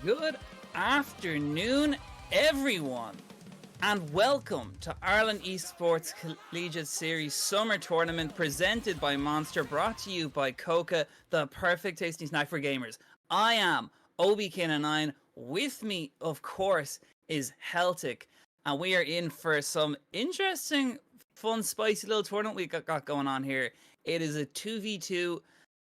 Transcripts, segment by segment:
Good afternoon, everyone, and welcome to Ireland Esports Collegiate Series Summer Tournament presented by Monster, brought to you by Coca, the perfect tasting snack for gamers. I am OBK9. With me, of course, is Celtic, and we are in for some interesting, fun, spicy little tournament we got going on here. It is a 2v2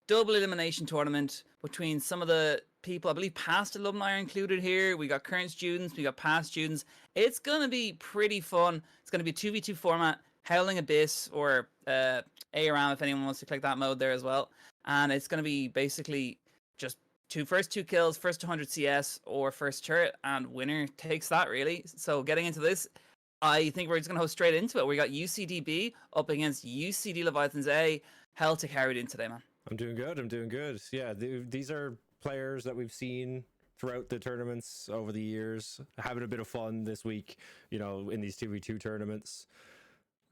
double elimination tournament between some of the people, I believe past alumni are included here. We got current students, we got past students. It's going to be pretty fun. It's going to be a 2v2 format, Howling Abyss or ARAM if anyone wants to click that mode there as well. And it's going to be basically just first two kills, first 200 CS or first turret, and winner takes that really. So getting into this, I think we're just going to go straight into it. We got UCDB up against UCD Leviathans A. Celtic, how are you doing today, man? I'm doing good. Yeah, these are players that we've seen throughout the tournaments over the years, having a bit of fun this week, you know, in these 2v2 tournaments.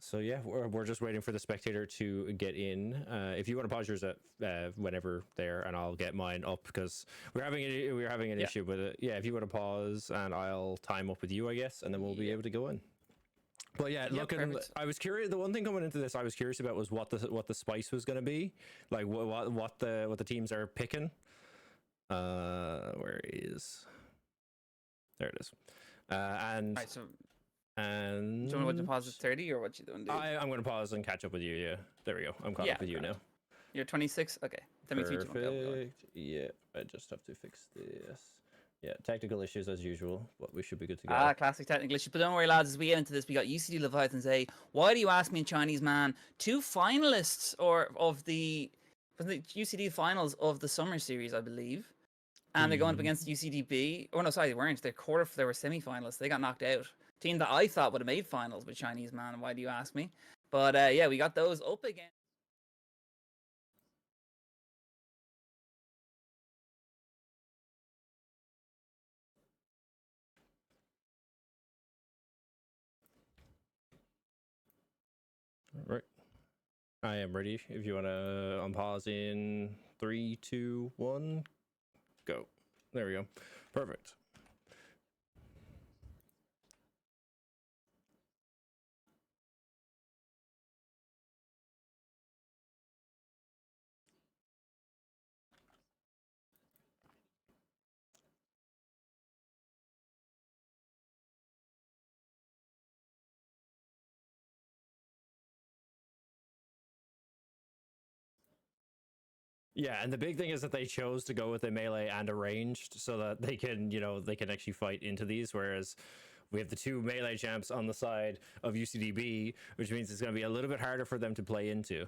So yeah, we're just waiting for the spectator to get in. If you want to pause yours at whenever there, and I'll get mine up because we're having an issue with it. Yeah, if you want to pause, and I'll time up with you, I guess, and then we'll be able to go in. But yeah, looking, I was curious. The one thing coming into this, I was curious about was what the spice was going to be, like what the teams are picking. Where is? There it is. And right, so and do you want to pause at 30 or what you doing? I'm going to pause and catch up with you. Yeah, there we go. I'm caught up with you now. You're 26. Okay, that means perfect. Yeah, I just have to fix this. Yeah, technical issues as usual, but we should be good to go. Classic technical issues. But don't worry, lads, as we get into this, we got UCD Leviathans A. Why do you ask me in Chinese, man? Two finalists of the UCD finals of the summer series, I believe. And they're going up against UCDB. Oh, no, sorry, they weren't. They were semi-finalists. They got knocked out. Team that I thought would have made finals with Chinese, man. Why do you ask me? But yeah, we got those up again. Right. I am ready. If you want to unpause in 3, 2, 1, go. There we go. Perfect. Yeah, and the big thing is that they chose to go with a melee and a ranged so that they can, you know, they can actually fight into these, whereas we have the two melee champs on the side of UCDB, which means it's going to be a little bit harder for them to play into.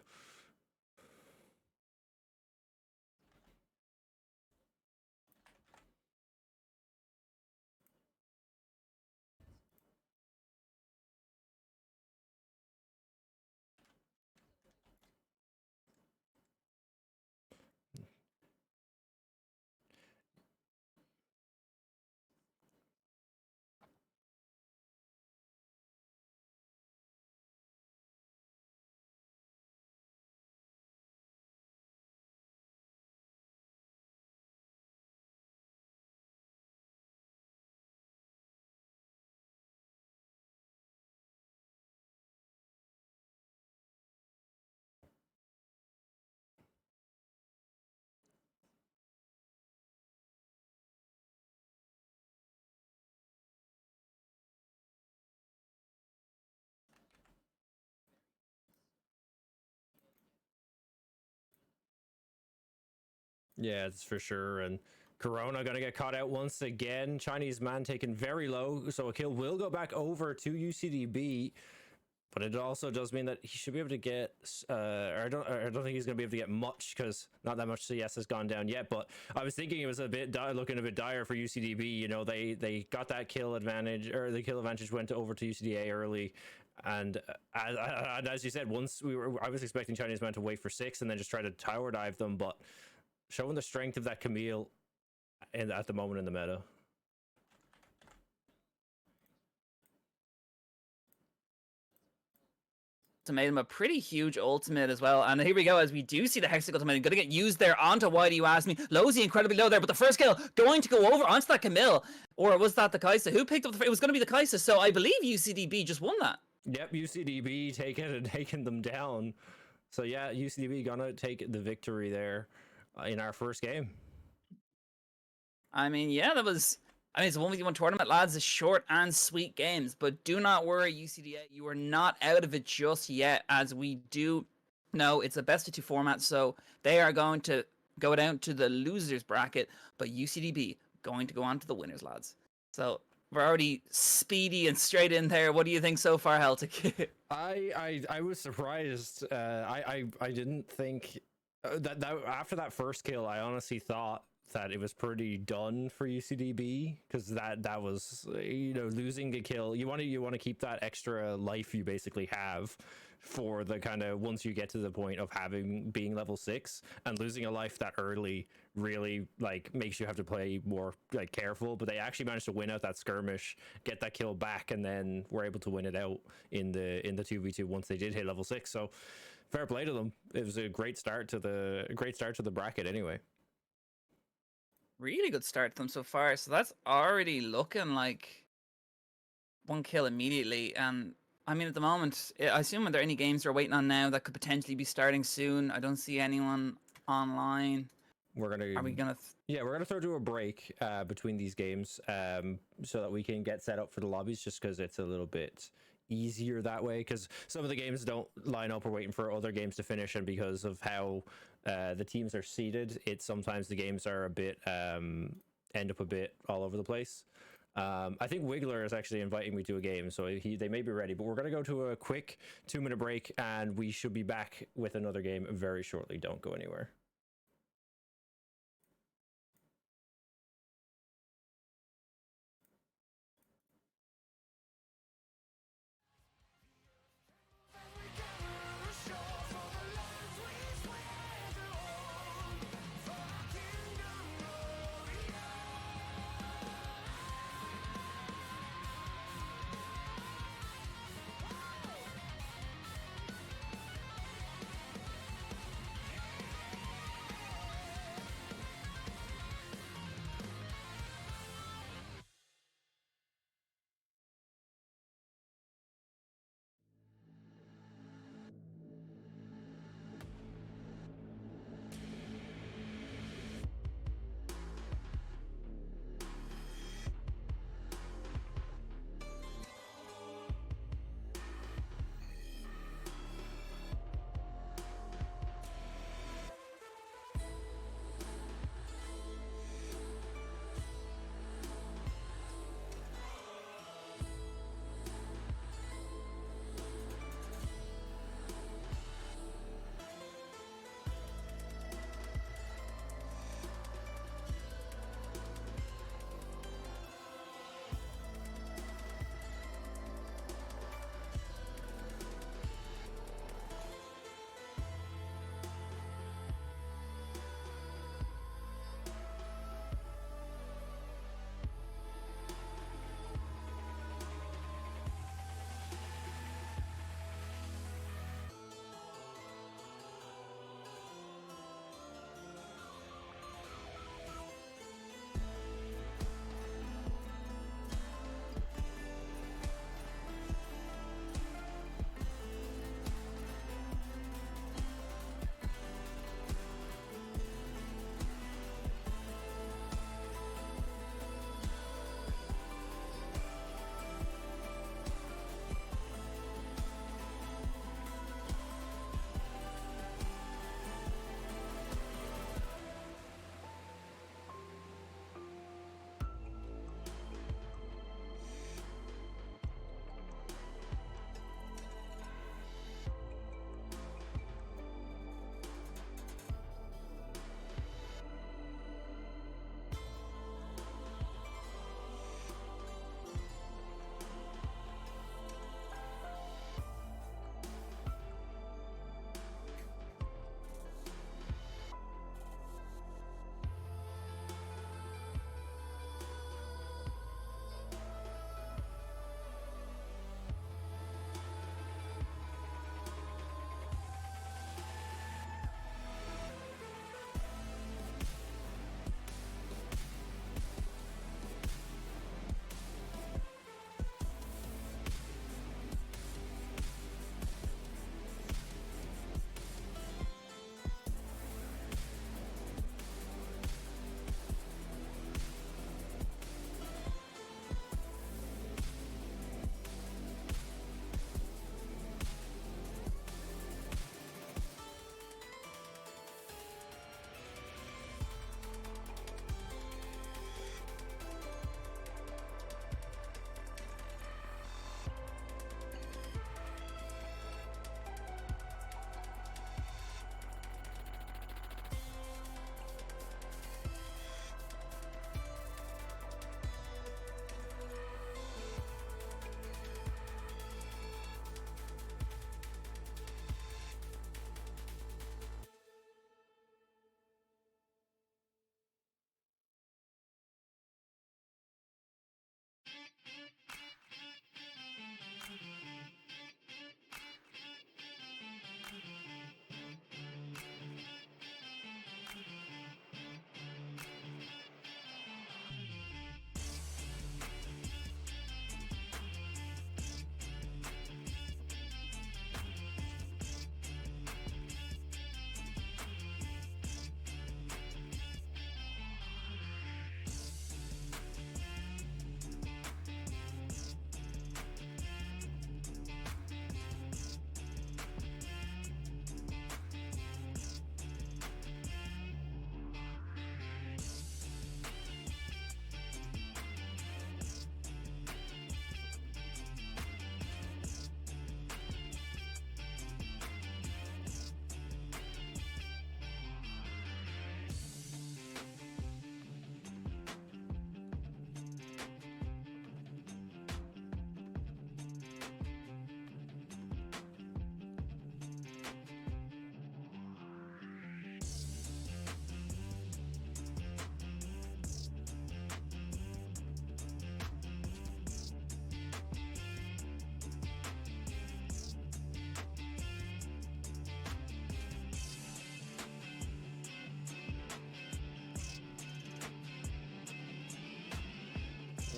Yeah, that's for sure. And Corona gonna get caught out once again. Chinese man taken very low, so a kill will go back over to UCDB. But it also does mean that he should be able to get, or I don't think he's going to be able to get much because not that much CS has gone down yet. But I was thinking it was a bit looking a bit dire for UCDB. You know, they got that kill advantage, or the kill advantage went over to UCDA early. And as you said, I was expecting Chinese man to wait for 6 and then just try to tower dive them, but showing the strength of that Camille at the moment in the meta. Ultimatum, a pretty huge ultimate as well. And here we go, as we do see the Hextech Ultimatum going to get used there onto Why Do You Ask Me? Lozy incredibly low there, but the first kill going to go over onto that Camille. Or was that the Kaisa? Who picked up the... It was going to be the Kaisa, so I believe UCDB just won that. Yep, UCDB taking them down. So yeah, UCDB gonna take the victory there in our first game. I mean, yeah, that was... I mean, it's a 1v1 tournament, lads. It's short and sweet games. But do not worry, UCDA. You are not out of it just yet, as we do know it's a best-of-2 format. So they are going to go down to the losers bracket. But UCDB going to go on to the winners, lads. So we're already speedy and straight in there. What do you think so far, Heltic? I was surprised. I didn't think that after that first kill, I honestly thought that it was pretty done for UCDB, because that was, you know, losing a kill. You want to keep that extra life you basically have for the kind of, once you get to the point of being level 6, and losing a life that early really like makes you have to play more like careful. But they actually managed to win out that skirmish, get that kill back, and then were able to win it out in the 2v2 once they did hit level 6. So fair play to them. It was a great start to the bracket anyway. Really good start to them so far. So that's already looking like one kill immediately. And I mean, at the moment, I assume, are there any games we're waiting on now that could potentially be starting soon? I don't see anyone online. We're gonna throw to a break between these games, so that we can get set up for the lobbies, just because it's a little bit easier that way, because some of the games don't line up. We're waiting for other games to finish, and because of how the teams are seated, it's sometimes the games are a bit end up a bit all over the place. I think Wiglor is actually inviting me to a game, so they may be ready, but we're going to go to a quick 2-minute break, and we should be back with another game very shortly. Don't go anywhere.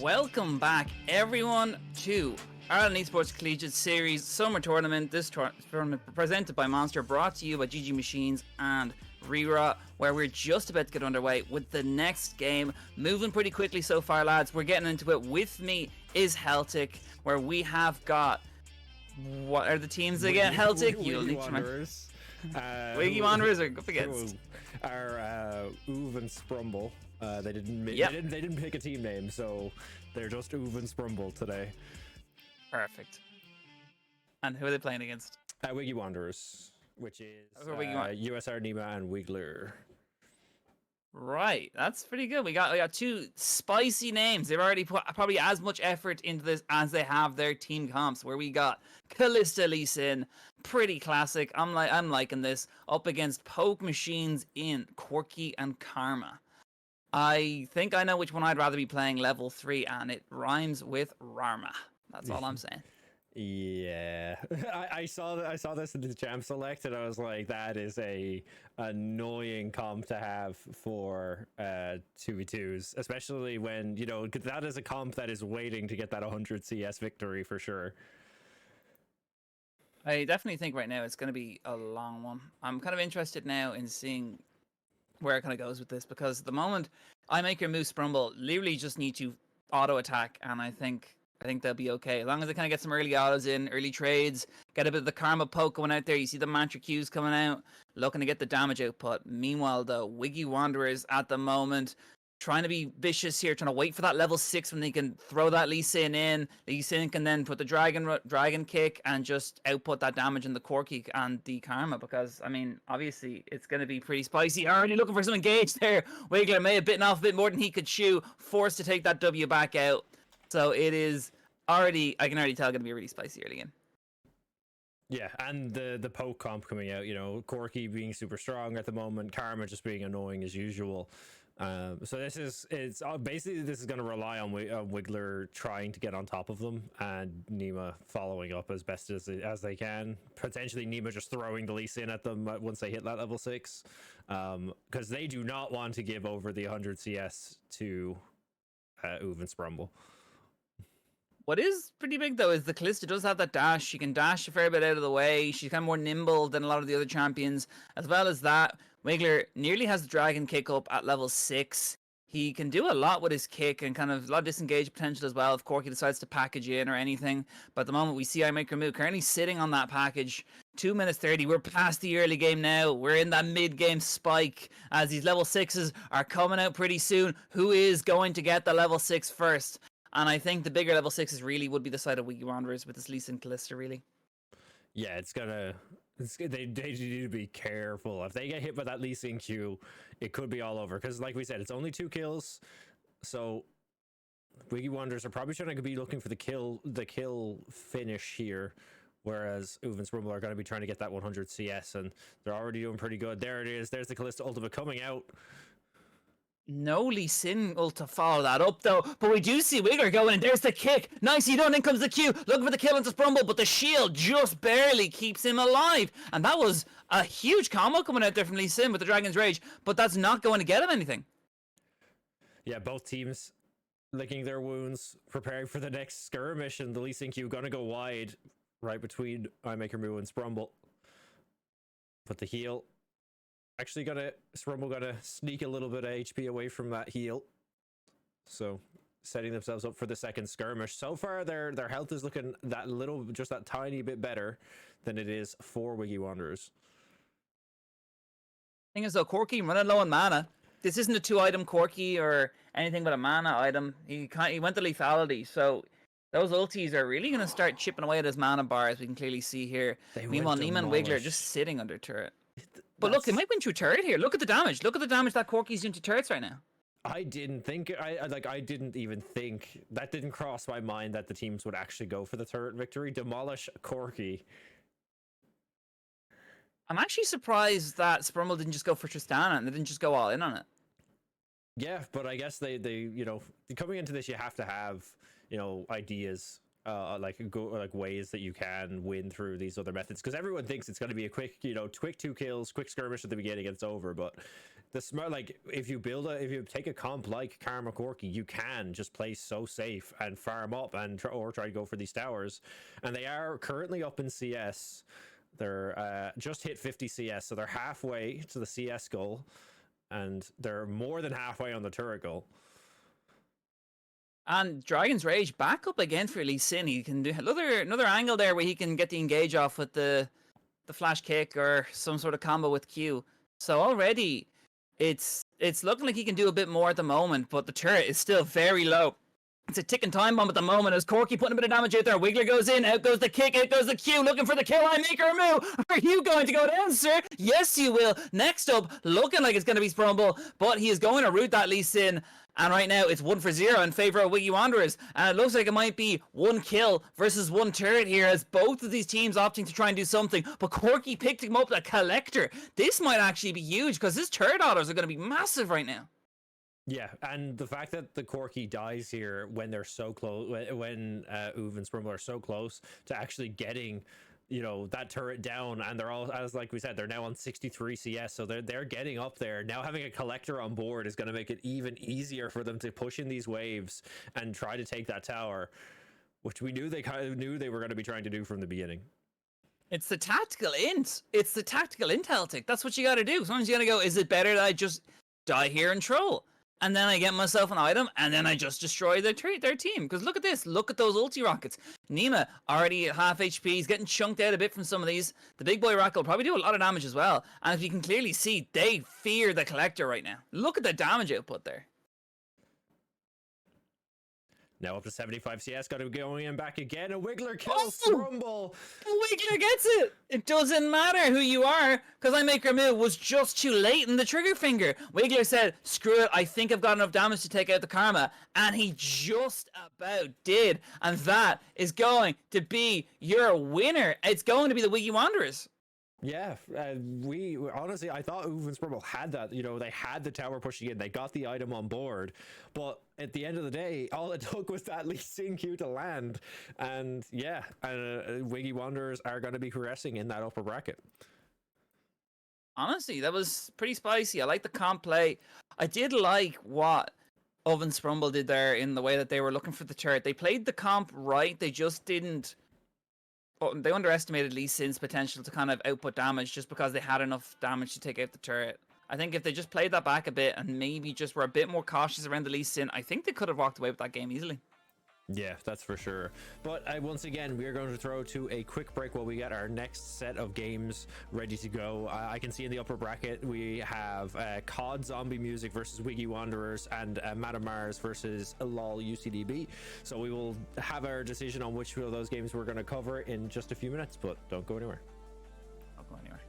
Welcome back, everyone, to Ireland Esports Collegiate Series Summer Tournament. This tournament presented by Monster, brought to you by GG Machines and Rera, where we're just about to get underway with the next game. Moving pretty quickly so far, lads. We're getting into it. With me is Celtic, where we have got... What are the teams again? Celtic? You'll need to remember. Wiggy Wanderers are up against. Our Uve and Sprumble. They didn't pick a team name, so they're just Uve and Sprumble today. Perfect. And who are they playing against? Wiggy Wanderers, which is USSRNEMA and Wiglor. Right, that's pretty good. We got two spicy names. They've already put probably as much effort into this as they have their team comps. Where we got Kalista Lee Sin, pretty classic. I'm liking this, up against Poke Machines in Corki and Karma. I think I know which one I'd rather be playing, level 3, and it rhymes with Rarma. That's all I'm saying. Yeah, I saw this in the champ select, and I was like, that is a annoying comp to have for 2v2s, especially when, you know, that is a comp that is waiting to get that 100 CS victory for sure. I definitely think right now it's going to be a long one. I'm kind of interested now in seeing where it kind of goes with this, because at the moment, I make your move Sprumble literally just need to auto attack, and I think they'll be okay as long as they kind of get some early autos in, early trades, get a bit of the Karma poke going out there. You see the mantra Qs coming out, looking to get the damage output. Meanwhile, though, Wiggy Wanderers at the moment trying to be vicious here, trying to wait for that level 6 when they can throw that Lee Sin in. Lee Sin can then put the dragon kick and just output that damage in the Corki and the Karma, because, I mean, obviously, it's going to be pretty spicy. Already looking for some engage there. Wiglor may have bitten off a bit more than he could chew, forced to take that W back out. So it is already, I can already tell, going to be a really spicy early game. Yeah, and the poke comp coming out, you know, Corki being super strong at the moment, Karma just being annoying as usual. So this is going to rely on Wiglor trying to get on top of them, and Nima following up as best as they can. Potentially Nima just throwing the Lee Sin at them once they hit that level 6, because they do not want to give over the 100 CS to Uve and Sprumble. What is pretty big, though, is the Kalista does have that dash. She can dash a fair bit out of the way. She's kind of more nimble than a lot of the other champions. As well as that, Wiglor nearly has the dragon kick up at level 6. He can do a lot with his kick and kind of a lot of disengage potential as well if Corki decides to package in or anything. But at the moment, we see I Make Her Move currently sitting on that package. 2 minutes 30. We're past the early game now. We're in that mid-game spike as these level 6s are coming out pretty soon. Who is going to get the level 6 first? And I think the bigger level 6s really would be the side of Wiggy Wanderers with this Lee Sin Kalista, really. Yeah, they need to be careful. If they get hit by that Lee Sin Q, it could be all over. Because like we said, it's only 2 kills. So Wiggy Wanderers are probably trying to be looking for the kill finish here. Whereas Uve and Sprumble are going to be trying to get that 100 CS, and they're already doing pretty good. There it is. There's the Kalista ultimate coming out. No Lee Sin ult to follow that up, though. But we do see Wiglor going, and there's the kick. Nicely done. In comes the Q. Looking for the kill into Sprumble, but the shield just barely keeps him alive. And that was a huge combo coming out there from Lee Sin with the Dragon's Rage, but that's not going to get him anything. Yeah, both teams licking their wounds, preparing for the next skirmish, and the Lee Sin Q going to go wide right between I Make Her Move and Sprumble. But the heal... Actually, Sprumble gonna sneak a little bit of HP away from that heal, so setting themselves up for the second skirmish. So far, their health is looking just that tiny bit better than it is for Wiggy Wanderers. Thing is, though, Corki running low on mana. This isn't a 2-item Corki or anything but a mana item. He went to lethality, so those ultis are really gonna start chipping away at his mana bar, as we can clearly see here. Meanwhile, Neiman and Wiglor just sitting under turret. But look, it might win through turret here. Look at the damage. Look at the damage that Corki's doing to turrets right now. I didn't even think that didn't cross my mind that the teams would actually go for the turret victory. Demolish Corki. I'm actually surprised that Sprumble didn't just go for Tristana and they didn't just go all in on it. Yeah, but I guess they you know, coming into this, you have to have, you know, ideas like ways that you can win through these other methods, because everyone thinks it's going to be a quick, quick 2 kills, quick skirmish at the beginning, and it's over. But the smart, like, if you take a comp like Karma Corki, you can just play so safe and farm up and try to go for these towers. And they are currently up in CS. They're just hit 50 CS, so they're halfway to the CS goal, and they're more than halfway on the turret goal. And Dragon's Rage back up again for Lee Sin. He can do another angle there where he can get the engage off with the flash kick or some sort of combo with Q. So already it's looking like he can do a bit more at the moment, but the turret is still very low. It's a ticking time bomb at the moment as Corki putting a bit of damage out there. Wiglor goes in, out goes the kick, out goes the Q, looking for the kill line maker move. Are you going to go down, sir? Yes, you will. Next up, looking like it's going to be Sprumble, but he is going to root that Lee Sin. And right now, it's 1-0 in favor of Wiggy Wanderers. And it looks like it might be 1 kill versus 1 turret here, as both of these teams opting to try and do something. But Corki picked him up, the collector. This might actually be huge, because his turret autos are going to be massive right now. Yeah, and the fact that the Corki dies here when they're so close, when Uv and Sprumble are so close to actually getting, that turret down, and they're all, as like we said, they're now on 63 CS, so they're getting up there. Now having a collector on board is going to make it even easier for them to push in these waves and try to take that tower, which we knew they were going to be trying to do from the beginning. It's the tactical int. It's the tactical intel tick. That's what you got to do. Sometimes you got to go, is it better that I just die here and troll? And then I get myself an item, and then I just destroy their team. Because look at this. Look at those ulti rockets. Nima already at half HP. He's getting chunked out a bit from some of these. The big boy rocket will probably do a lot of damage as well. And if you can clearly see, they fear the collector right now. Look at the damage output there. Now up to 75 CS, got to be going in back again. A Wiglor kills Sprumble. Wiglor gets it. It doesn't matter who you are, because I make your move was just too late in the trigger finger. Wiglor said, screw it, I think I've got enough damage to take out the Karma. And he just about did. And that is going to be your winner. It's going to be the Wiggy Wanderers. Yeah, we honestly, I thought Uv and Sprumble had that. They had the tower pushing in. They got the item on board, but at the end of the day, all it took was that Lee Sin Q to land. And yeah, Wiggy Wanderers are going to be progressing in that upper bracket. Honestly, that was pretty spicy. I like the comp play. I did like what Uv and Sprumble did there in the way that they were looking for the turret. They played the comp right. They just didn't. They underestimated Lee Sin's potential to kind of output damage just because they had enough damage to take out the turret. I think if they just played that back a bit and maybe just were a bit more cautious around the Lee Sin, I think they could have walked away with that game easily. Yeah, that's for sure. But once again, we are going to throw to a quick break while we get our next set of games ready to go. I can see in the upper bracket we have COD Zombie Music versus Wiggy Wanderers and MadaMars versus LoL UCDB. So we will have our decision on which of those games we're going to cover in just a few minutes, but don't go anywhere. Don't go anywhere.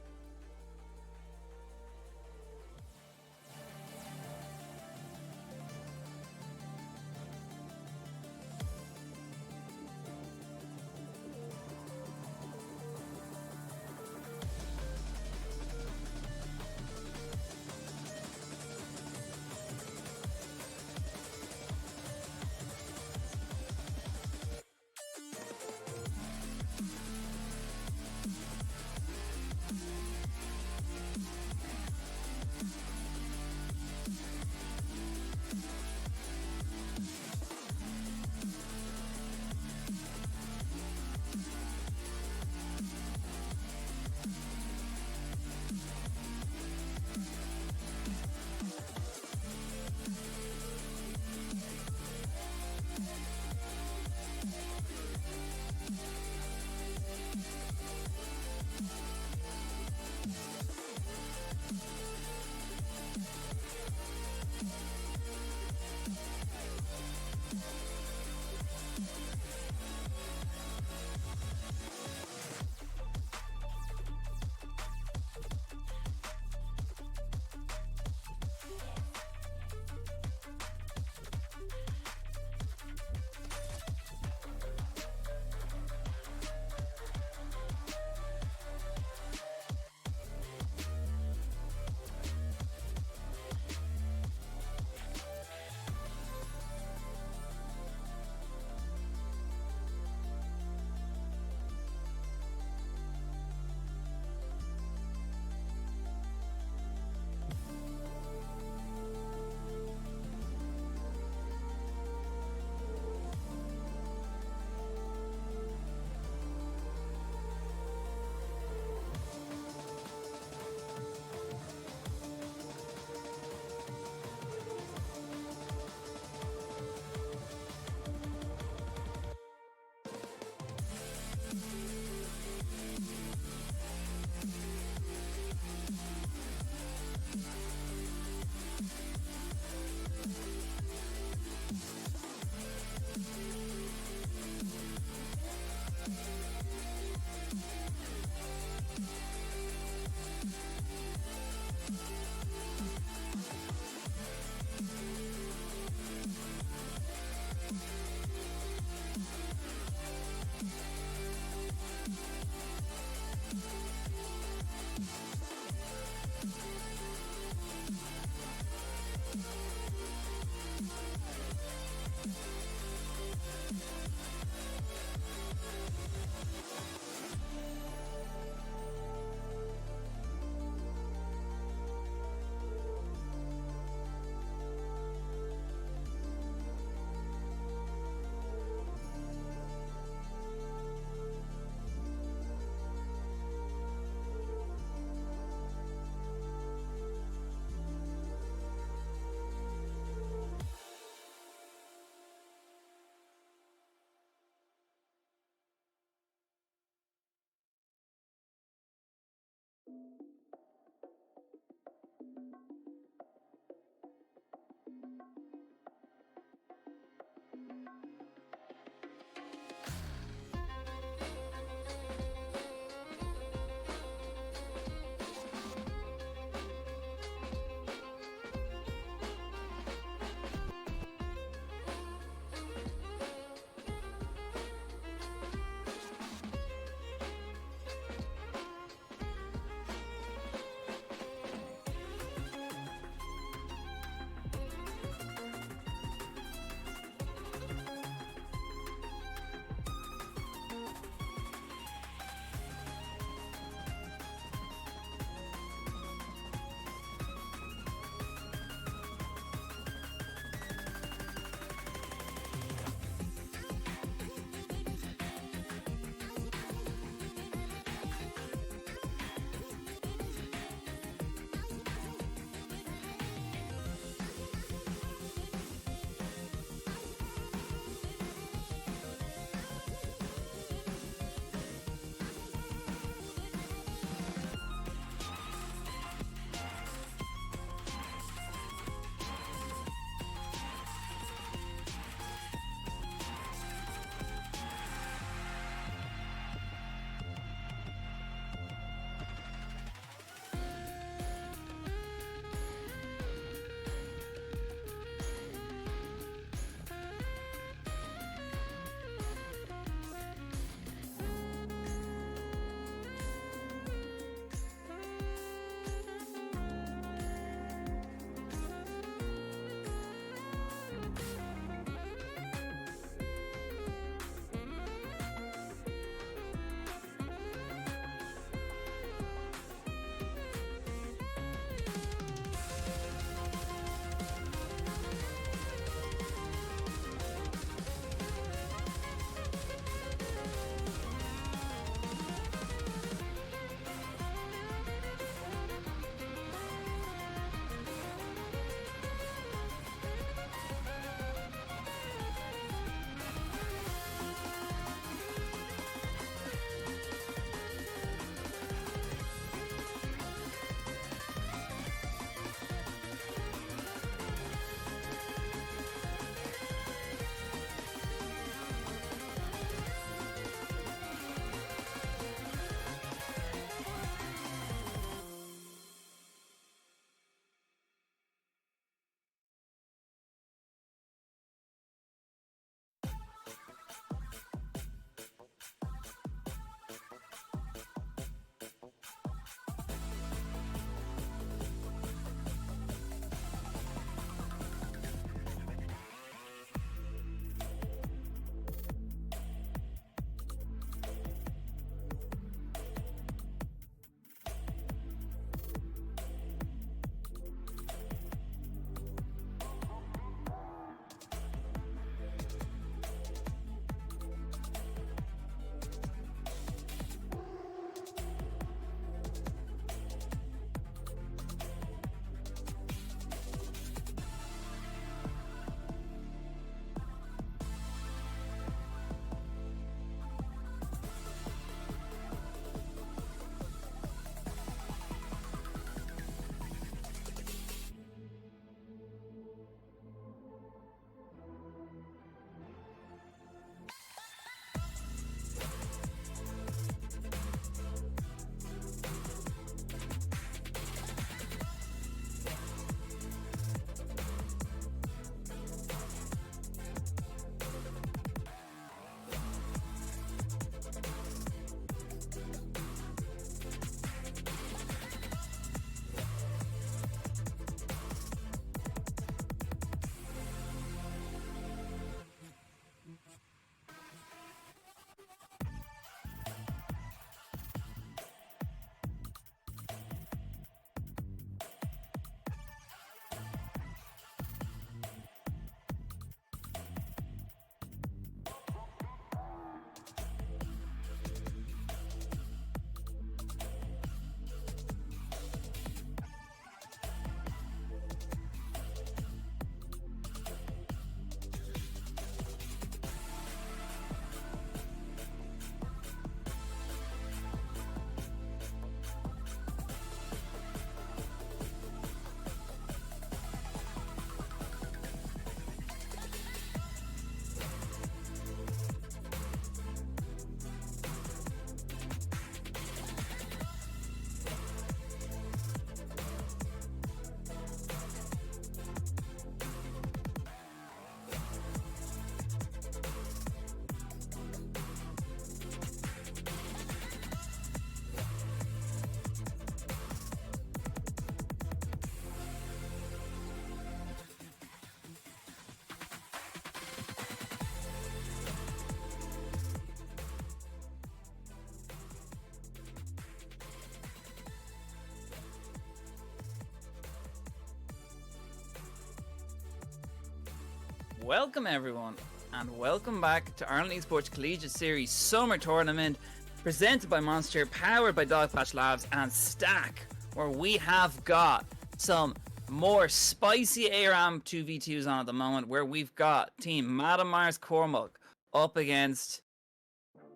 Welcome everyone, and welcome back to Ireland Esports Collegiate Series Summer Tournament, presented by Monster, powered by Dogpatch Labs and Stack, where we have got some more spicy ARAM 2v2s on at the moment, where we've got Team MadaMars Cormac up against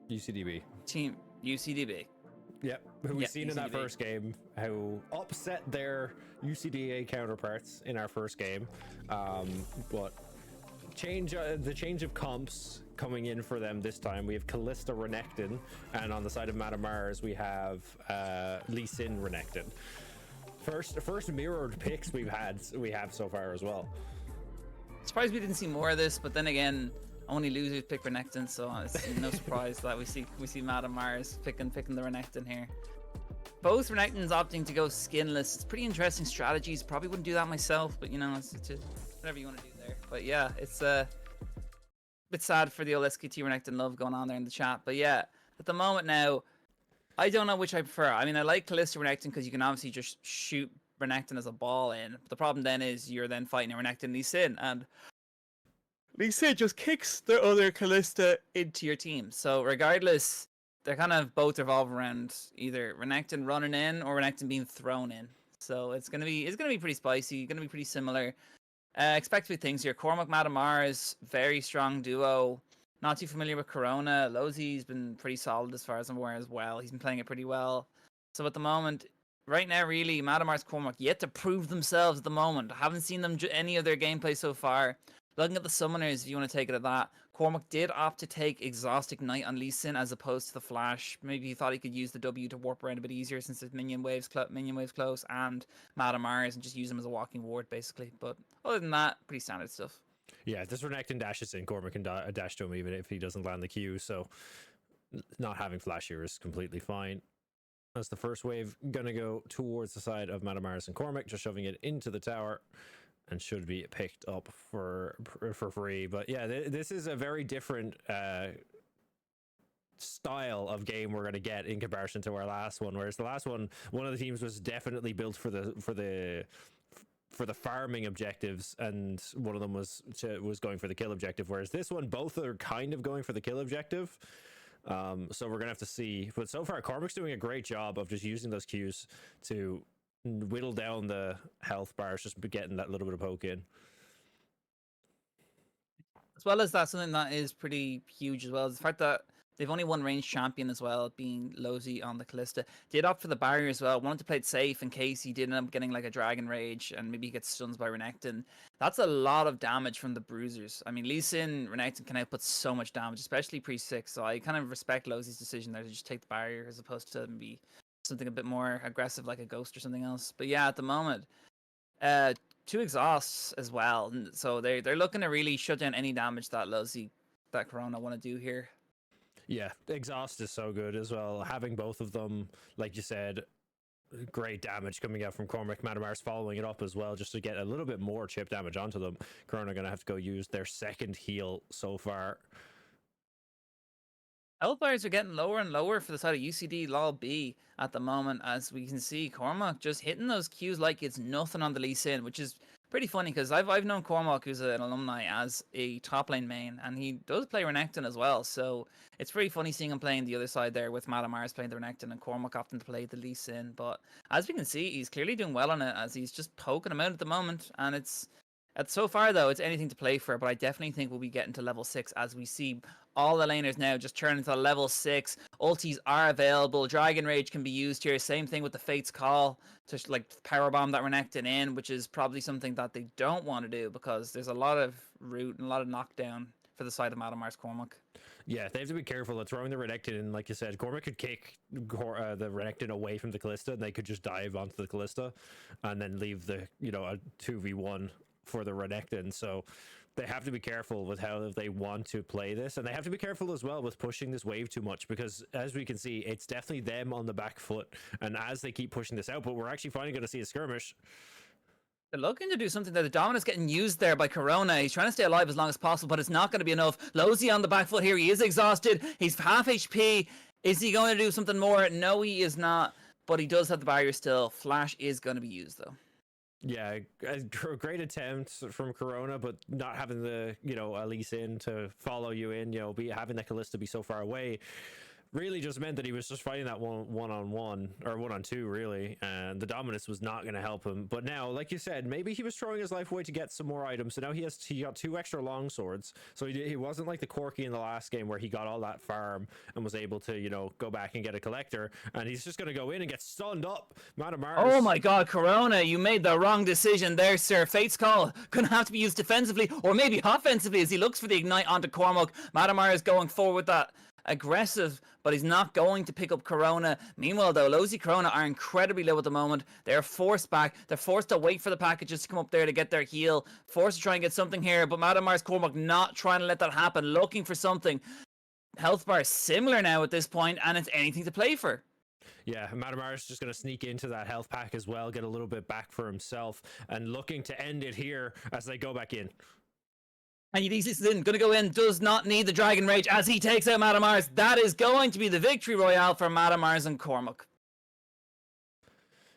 UCDB. Team UCDB. Yep, we've seen UCDB. in that first game how upset their UCDA counterparts in our first game. But the change of comps coming in for them this time. We have Kalista Renekton, and on the side of MadaMars we have Lee Sin Renekton. First mirrored picks we have so far as well. Surprised we didn't see more of this, but then again, only losers pick Renekton, so it's no surprise that we see MadaMars picking the Renekton here. Both Renektons opting to go skinless. It's pretty interesting strategies. Probably wouldn't do that myself, but you know, it's just whatever you want to do there. But yeah, it's a bit sad for the old SKT Renekton love going on there in the chat. But yeah, at the moment now, I don't know which I prefer. I mean, I like Kalista Renekton because you can obviously just shoot Renekton as a ball in. But the problem then is you're then fighting a Renekton Lee Sin, and Lee Sin just kicks the other Kalista into your team. So regardless, they're kind of both revolve around either Renekton running in or Renekton being thrown in. So it's gonna be pretty spicy. Gonna be pretty similar. Expect big things here. Cormac, MadaMars, very strong duo. Not too familiar with Coroana. Lozy's been pretty solid as far as I'm aware as well. He's been playing it pretty well. So at the moment, right now, really, MadaMars, Cormac yet to prove themselves at the moment. I haven't seen them any of their gameplay so far. Looking at the summoners, if you want to take it at that, Cormac did opt to take Exhaust Ignite on Lee Sin as opposed to the Flash. Maybe he thought he could use the W to warp around a bit easier since his minion waves close, and MadaMars, and just use him as a walking ward basically. But other than that, pretty standard stuff. Yeah, this Renekton dashes in, Cormac can dash to him even if he doesn't land the Q. So not having Flash here is completely fine. That's the first wave gonna go towards the side of MadaMars and Cormac, just shoving it into the tower, and should be picked up for free. But yeah, this is a very different style of game we're going to get in comparison to our last one. Whereas the last one of the teams was definitely built for the farming objectives, and one of them was going for the kill objective. Whereas this one, both are kind of going for the kill objective. So we're gonna have to see. But so far, Cormac's doing a great job of just using those Qs to whittle down the health bars, just getting that little bit of poke in. As well as that, something that is pretty huge as well is the fact that they've only one ranged champion as well, being Lozy on the Kalista. Did opt for the barrier as well. Wanted to play it safe in case he did end up getting like a Dragon Rage and maybe he gets stunned by Renekton. That's a lot of damage from the bruisers. I mean, Lee Sin, Renekton can output so much damage, especially pre-6. So I kind of respect Lozy's decision there to just take the barrier as opposed to maybe something a bit more aggressive like a Ghost or something else. But yeah, at the moment, 2 exhausts as well. So they're looking to really shut down any damage that Lozy, that Coroana want to do here. Yeah, exhaust is so good as well. Having both of them, like you said, great damage coming out from Cormac. MadaMars following it up as well, just to get a little bit more chip damage onto them. Coroana gonna have to go use their second heal so far. Health bars are getting lower and lower for the side of UCD LoL B at the moment, as we can see Cormac just hitting those Qs like it's nothing on the Lee Sin, which is pretty funny because I've known Cormac, who's an alumni, as a top lane main, and he does play Renekton as well. So it's pretty funny seeing him playing the other side there with MadaMars playing the Renekton and Cormac opting to play the Lee Sin. But as we can see, he's clearly doing well on it, as he's just poking him out at the moment, and it's so far though, it's anything to play for. But I definitely think we'll be getting to level 6 as we see all the laners now just turn into level 6. Ultis are available. Dragon Rage can be used here. Same thing with the Fate's Call to like powerbomb that Renekton in, which is probably something that they don't want to do because there's a lot of root and a lot of knockdown for the side of MadaMars Cormac. Yeah, they have to be careful of throwing the Renekton in. Like you said, Cormac could kick the Renekton away from the Kalista, and they could just dive onto the Kalista and then leave the, you know, a 2v1 for the Renekton. So they have to be careful with how they want to play this, and they have to be careful as well with pushing this wave too much, because as we can see, it's definitely them on the back foot, and as they keep pushing this out, but we're actually finally going to see a skirmish. They're looking to do something there. The Dominant's getting used there by Coroana. He's trying to stay alive as long as possible, but it's not going to be enough. Lozy on the back foot here. He is exhausted. He's half HP. Is he going to do something more? No, he is not, but he does have the barrier still. Flash is going to be used though. Yeah, a great attempt from Corona, but not having the, Elise in to follow you in, having that Kalista be so far away really just meant that he was just fighting that one-on-one or one-on-two, really, and the dominance was not going to help him. But now, like you said, maybe he was throwing his life away to get some more items, so now he got 2 extra long swords, so he wasn't like the Corki in the last game where he got all that farm and was able to, go back and get a collector, and he's just going to go in and get stunned up. MadaMars. Oh my god, Corona, you made the wrong decision there, sir. Fate's Call gonna have to be used defensively or maybe offensively as he looks for the ignite onto Cormac. MadaMars going forward with that aggressive, but he's not going to pick up Corona. Meanwhile, though, Lozy Corona are incredibly low at the moment. They're forced back. They're forced to wait for the packages to come up there to get their heal. Forced to try and get something here, but MadaMars Cormac not trying to let that happen. Looking for something. Health bar similar now at this point, and it's anything to play for. Yeah, MadaMars just going to sneak into that health pack as well, get a little bit back for himself, and looking to end it here as they go back in. And Ulysses is in, gonna go in, does not need the Dragon Rage as he takes out MadaMars. That is going to be the victory royale for MadaMars and Cormac.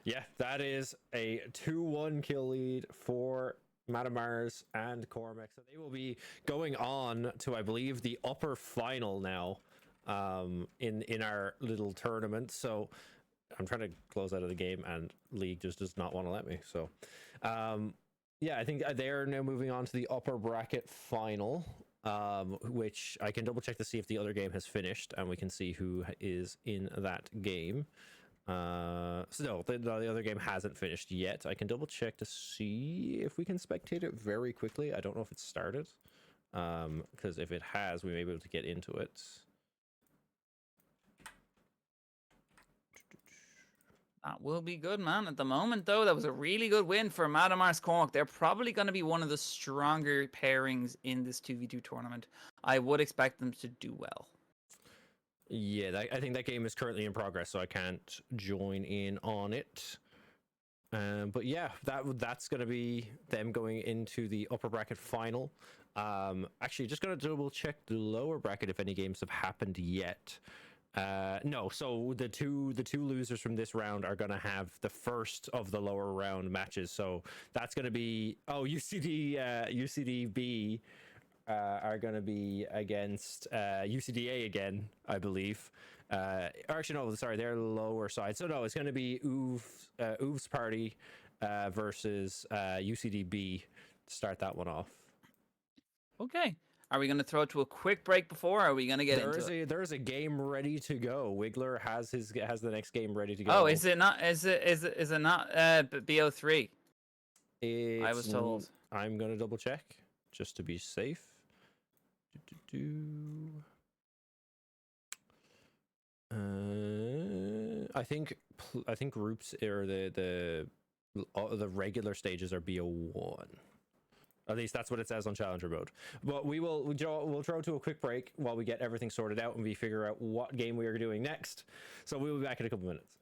Yeah, that is a 2-1 kill lead for MadaMars and Cormac. So they will be going on to, I believe, the upper final now in our little tournament. So I'm trying to close out of the game and League just does not want to let me. So yeah, I think they're now moving on to the upper bracket final, which I can double check to see if the other game has finished and we can see who is in that game. So no, the other game hasn't finished yet. I can double check to see if we can spectate it very quickly. I don't know if it started, because if it has, we may be able to get into it. That will be good, man. At the moment, though, that was a really good win for MadaMars Cormac. They're probably going to be one of the stronger pairings in this 2v2 tournament. I would expect them to do well. Yeah, I think that game is currently in progress, so I can't join in on it. But yeah, that's going to be them going into the upper bracket final. Actually, just going to double check the lower bracket if any games have happened yet. No, so the two losers from this round are going to have the first of the lower round matches. So that's going to be UCDB are going to be against UCDA again, I believe. Or actually, no, sorry, they're lower side. So no, it's going to be Oov's party versus UCDB to start that one off. Okay. Are we going to throw it to a quick break before, or are we going to get into it? There is a game ready to go. Wiglor has the next game ready to go. Oh, is it not? Is it not? BO3. I was told. I'm gonna double check just to be safe. I think groups or the regular stages are BO1. At least that's what it says on Challenger mode. But we'll throw to a quick break while we get everything sorted out and we figure out what game we are doing next. So we'll be back in a couple minutes.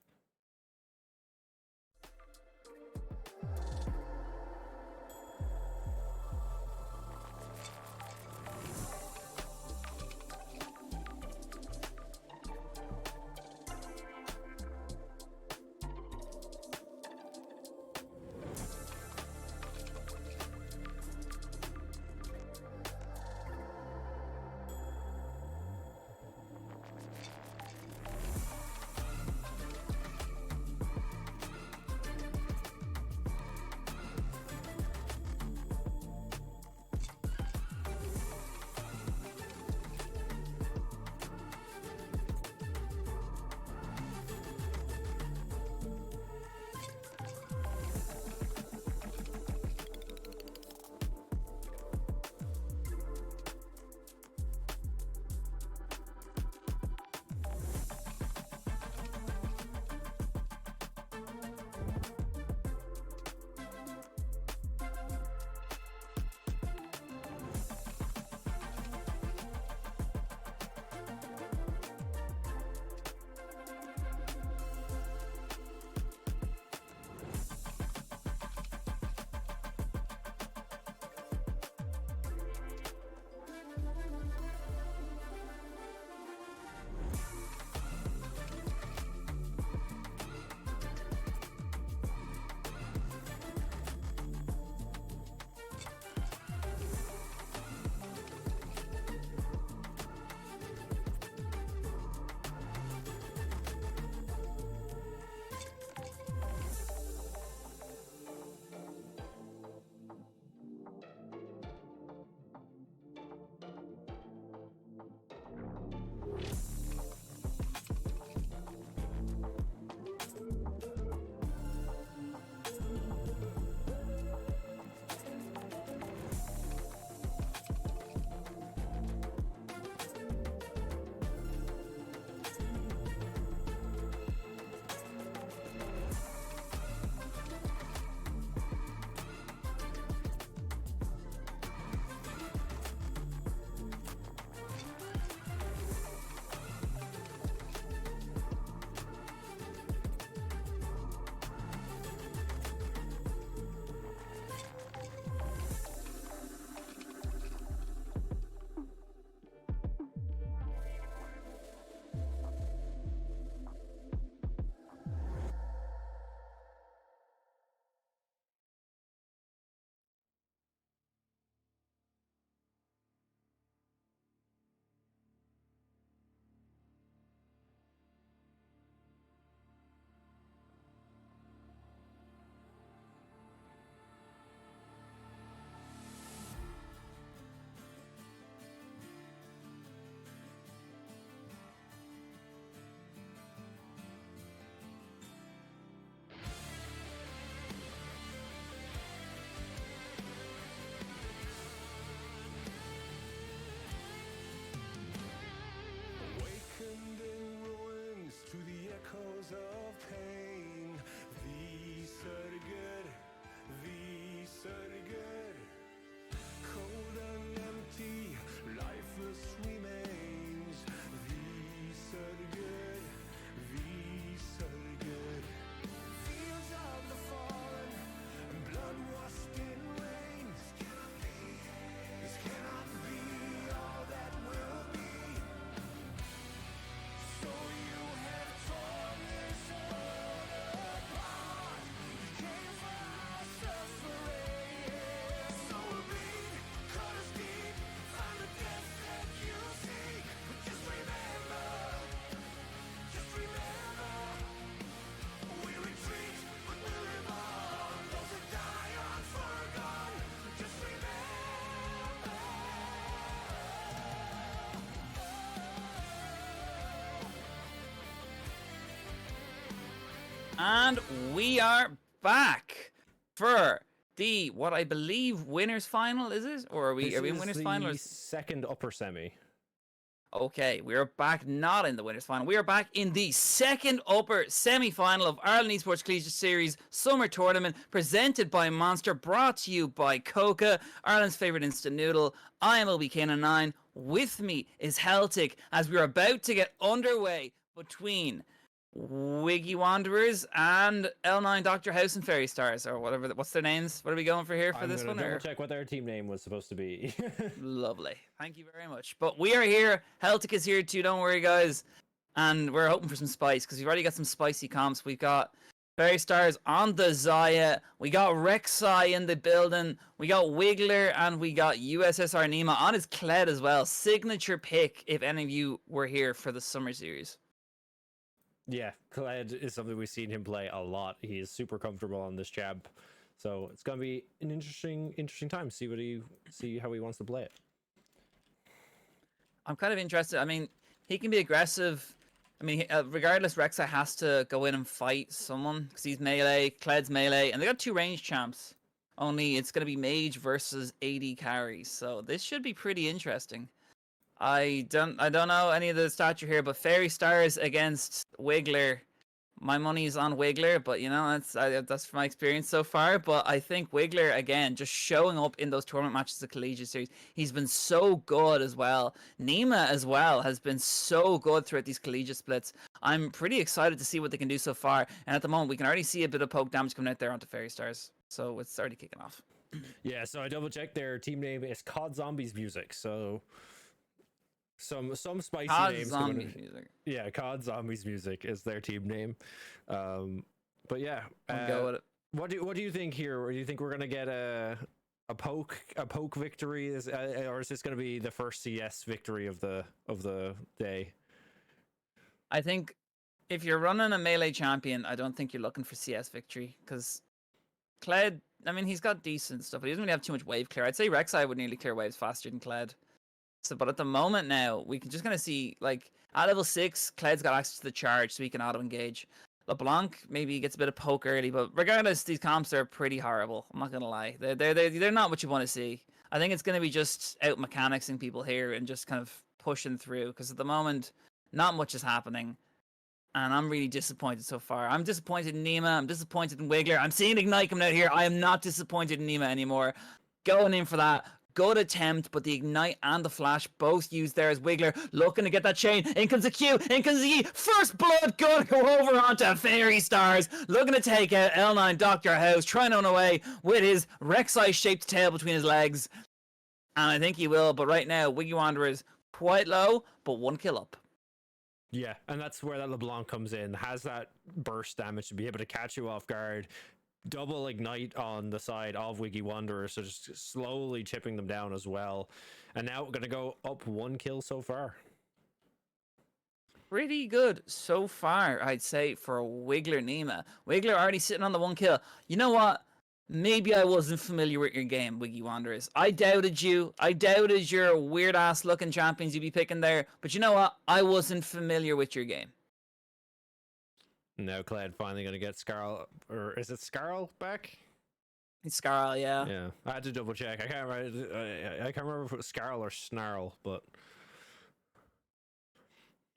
And we are back for the what I believe winners final, is it? Or are we in winners final? This is the second upper semi. Okay, we are back not in the winners final. We are back in the second upper semi-final of Ireland Esports Collegiate Series Summer Tournament, presented by Monster, brought to you by Coca, Ireland's favourite instant noodle. I am OBKanon9. With me is Celtic as we are about to get underway between Wiggy Wanderers and L9 Dr. House and Fairystars, or whatever. What's their names? What are we going for here for this one? Double check what their team name was supposed to be. Lovely. Thank you very much. But we are here. Celtic is here too. Don't worry, guys. And we're hoping for some spice because we've already got some spicy comps. We've got Fairystars on the Zaya. We got Rek'Sai in the building. We got Wiglor and we got USSRNEMA on his Kled as well. Signature pick if any of you were here for the summer series. Yeah, Kled is something we've seen him play a lot. He is super comfortable on this champ, so it's gonna be an interesting time. See how he wants to play it. I'm kind of interested. I mean, he can be aggressive. I mean, regardless, Rek'Sai has to go in and fight someone because he's melee. Kled's melee, and they got two range champs. Only it's gonna be mage versus AD carries, so this should be pretty interesting. I don't know any of the stature here, but Fairystars against Wiglor. My money's on Wiglor, but you know that's my experience so far. But I think Wiglor again, just showing up in those tournament matches of Collegiate Series, he's been so good as well. Nema as well has been so good throughout these collegiate splits. I'm pretty excited to see what they can do so far. And at the moment, we can already see a bit of poke damage coming out there onto Fairystars, so it's already kicking off. Yeah, so I double checked. Their team name is COD Zombies Music. So. Some spicy names. Music. Yeah, COD Zombies Music is their team name. But yeah, go with it. What do you think here? Or do you think we're gonna get a poke victory, or is this gonna be the first CS victory of the day? I think if you're running a melee champion, I don't think you're looking for CS victory because Kled. I mean, he's got decent stuff, but he doesn't really have too much wave clear. I'd say Rek'Sai would nearly clear waves faster than Kled. So, but at the moment now, we can just kind of see, like, at level 6, Kled's got access to the charge, so he can auto-engage. LeBlanc maybe gets a bit of poke early, but regardless, these comps are pretty horrible. I'm not going to lie. They're not what you want to see. I think it's going to be just out-mechanicsing people here and just kind of pushing through, because at the moment, not much is happening. And I'm really disappointed so far. I'm disappointed in Nema. I'm disappointed in Wiglor. I'm seeing Ignite coming out here. I am not disappointed in Nema anymore. Going in for that. Good attempt, but the Ignite and the Flash both used there as Wiglor looking to get that chain. In comes the Q, in comes the E. First blood gonna go over onto Fairystars. Looking to take out L9 Dr. House, trying to run away with his Rek'Sai-shaped tail between his legs. And I think he will, but right now, Wiggy Wanderer is quite low, but 1 kill up. Yeah, and that's where that LeBlanc comes in. Has that burst damage to be able to catch you off guard. Double Ignite on the side of Wiggy Wanderer, so just slowly chipping them down as well. And now we're going to go up 1 kill so far. Pretty good so far, I'd say, for Wiglor Nema. Wiglor already sitting on the 1 kill. You know what? Maybe I wasn't familiar with your game, Wiggy Wanderers. I doubted you. I doubted your weird-ass looking champions you'd be picking there. But you know what? I wasn't familiar with your game. Now Kled finally going to get Scarl, or is it Scarl back? It's Scarl, yeah. Yeah, I had to double check. I can't remember if it was Scarl or Snarl, but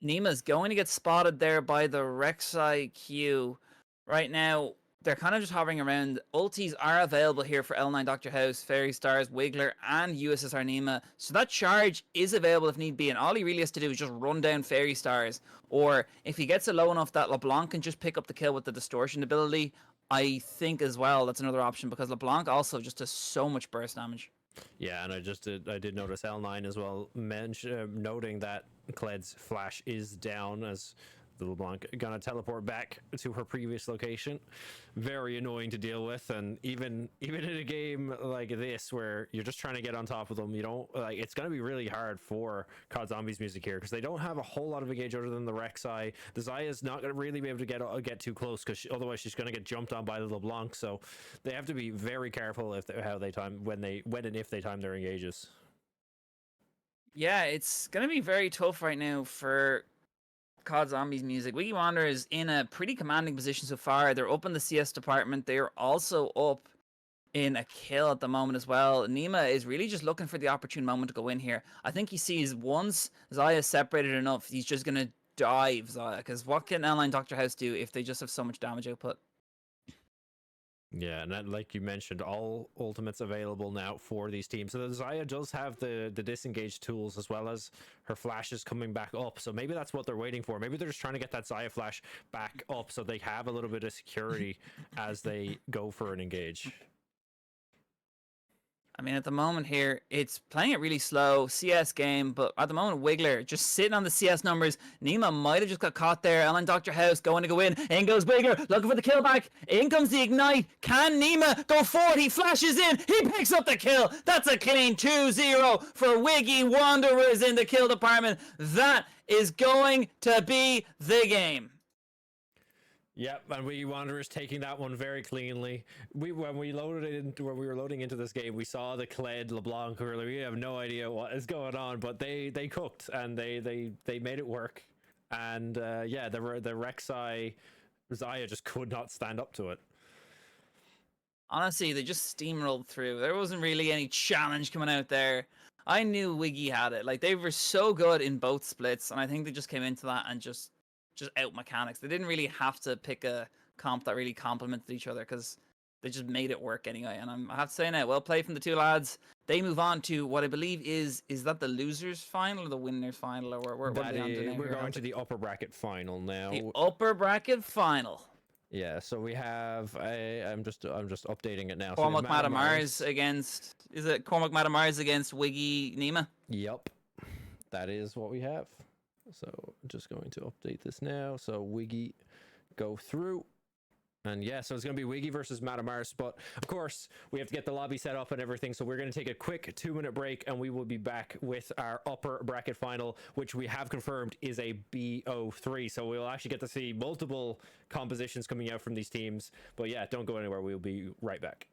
Nema's going to get spotted there by the Rek'Sai Q. Right now, they're kind of just hovering around. Ultis are available here for L9 Dr. House, Fairystars, Wiglor, and USSRNEMA. So that charge is available if need be, and all he really has to do is just run down Fairystars. Or if he gets it low enough that LeBlanc can just pick up the kill with the distortion ability, I think as well that's another option, because LeBlanc also just does so much burst damage. Yeah, and I did notice L9 as well, noting that Kled's flash is down as the LeBlanc gonna teleport back to her previous location. Very annoying to deal with, and even in a game like this where you're just trying to get on top of them, you don't like, it's gonna be really hard for COD Zombies Music here because they don't have a whole lot of engage other than the Rek'Sai. The Zaya's not gonna really be able to get too close because otherwise she's gonna get jumped on by the LeBlanc. So they have to be very careful how they time when and if they time their engages. Yeah, it's gonna be very tough right now for COD Zombies music. Wiggy Wander is in a pretty commanding position so far. They're up in the CS department. They're also up in a kill at the moment as well. NEMA is really just looking for the opportune moment to go in here. I think he sees once Xayah is separated enough, he's just going to dive Xayah. Because what can L9 Dr. House do if they just have so much damage output? Yeah, and that, like you mentioned, all ultimates available now for these teams. So Xayah does have the disengage tools as well as her flashes coming back up. So maybe that's what they're waiting for. Maybe they're just trying to get that Xayah flash back up so they have a little bit of security as they go for an engage. I mean, at the moment here, it's playing it really slow, CS game, but at the moment, Wiglor just sitting on the CS numbers. NEMA might have just got caught there. Ellen Dr. House going to go in. In goes Wiglor, looking for the kill back. In comes the ignite. Can NEMA go forward? He flashes in. He picks up the kill. That's a clean 2-0 for Wiggy Wanderers in the kill department. That is going to be the game. Yep, and Wiggy Wanderers taking that one very cleanly. When we were loading into this game, we saw the Kled LeBlanc earlier. We have no idea what is going on, but they cooked and they made it work. And yeah, the Rek'Sai Xayah just could not stand up to it. Honestly, they just steamrolled through. There wasn't really any challenge coming out there. I knew Wiggy had it. Like, they were so good in both splits, and I think they just came into that and just out mechanics. They didn't really have to pick a comp that really complemented each other because they just made it work anyway. And I have to say now, well played from the two lads. They move on to what I believe is that the losers final or the winners final, or what are they on to now? We're going to the upper bracket final now. The upper bracket final. Yeah, so we have I'm just updating it now. Cormac MadaMars against, is it Cormac MadaMars against Wiggy NEMA? Yep, that is what we have. So I'm just going to update this now. So Wiggy go through. And yeah, so it's going to be Wiggy versus MadaMars. But of course, we have to get the lobby set up and everything. So we're going to take a quick 2-minute break and we will be back with our upper bracket final, which we have confirmed is a BO3. So we'll actually get to see multiple compositions coming out from these teams. But yeah, don't go anywhere. We'll be right back.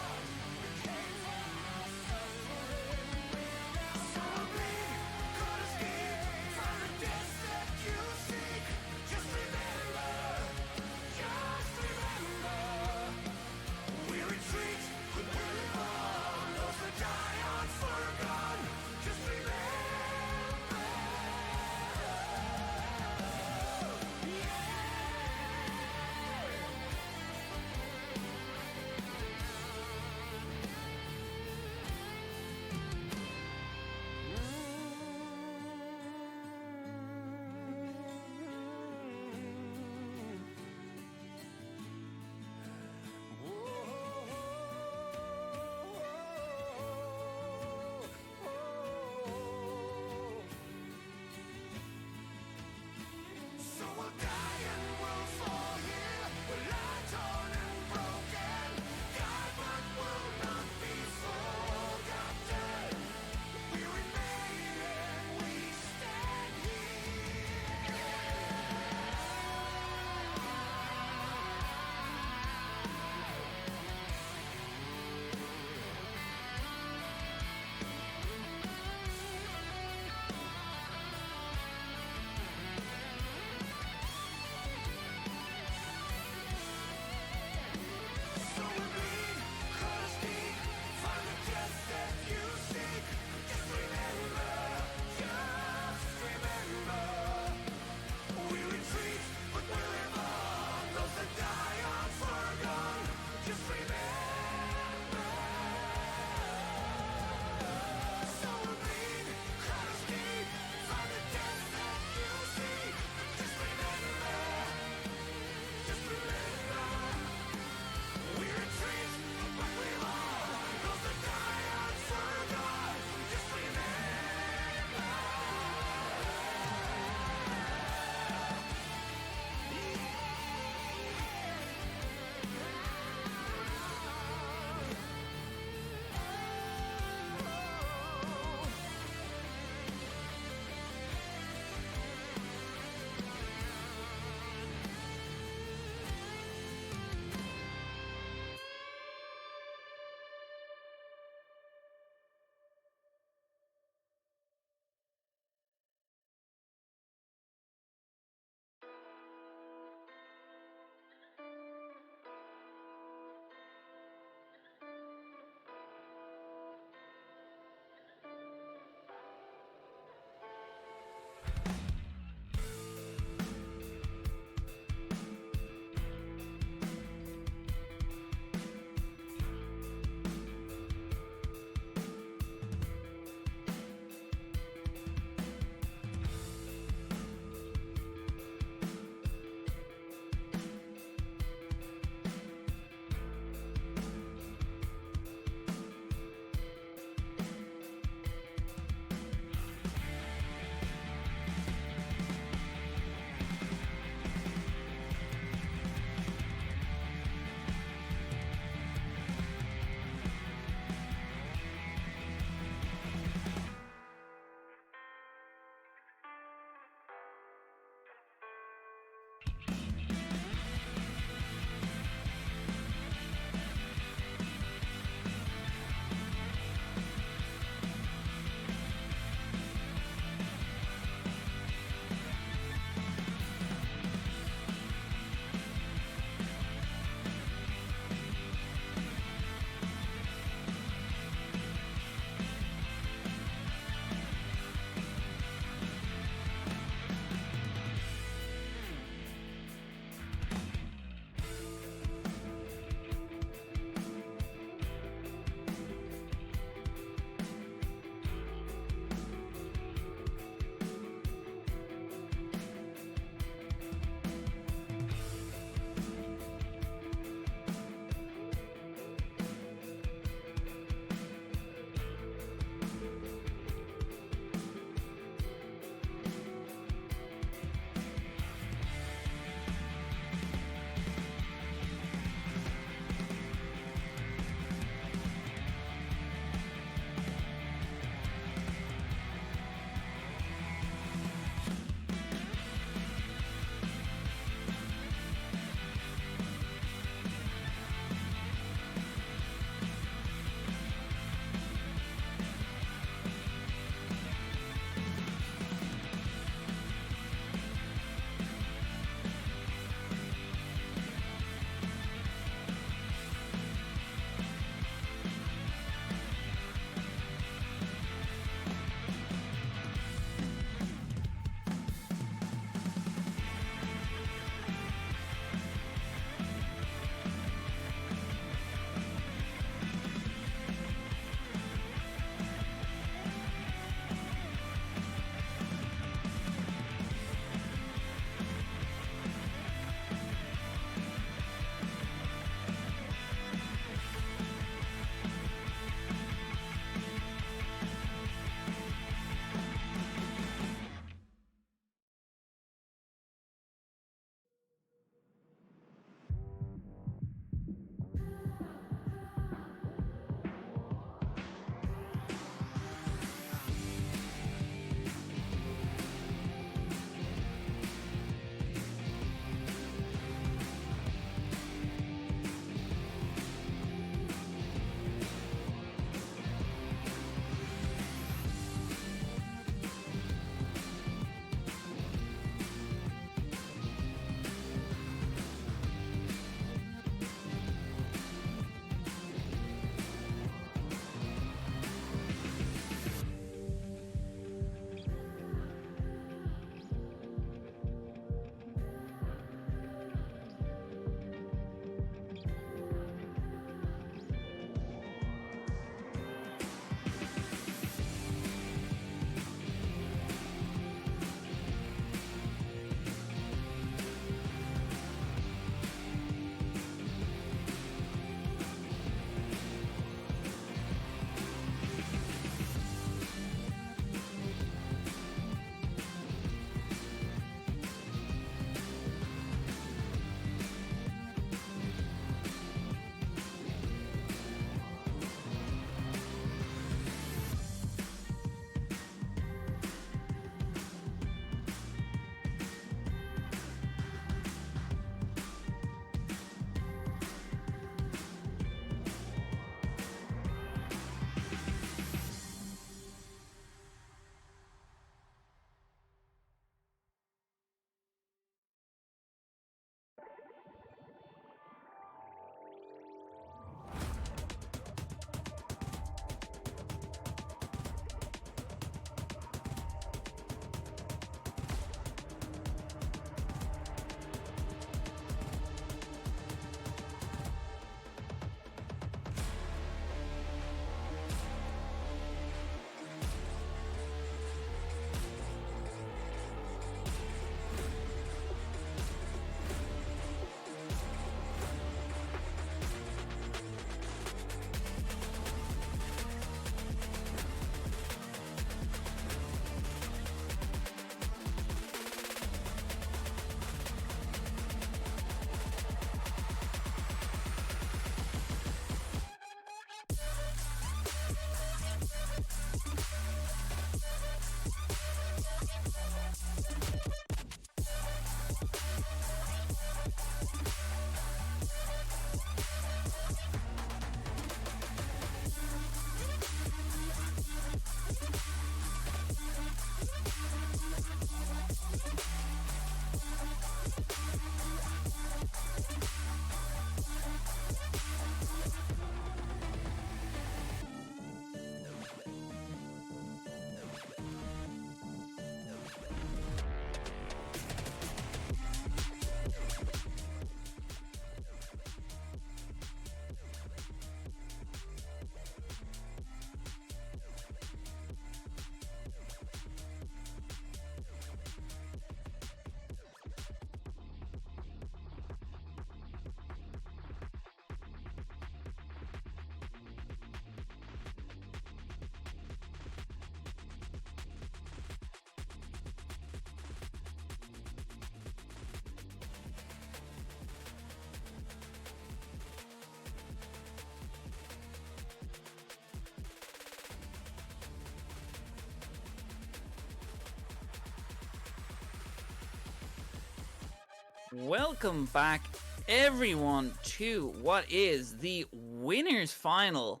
welcome back everyone to what is the winners final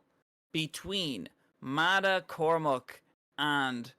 between Cormac and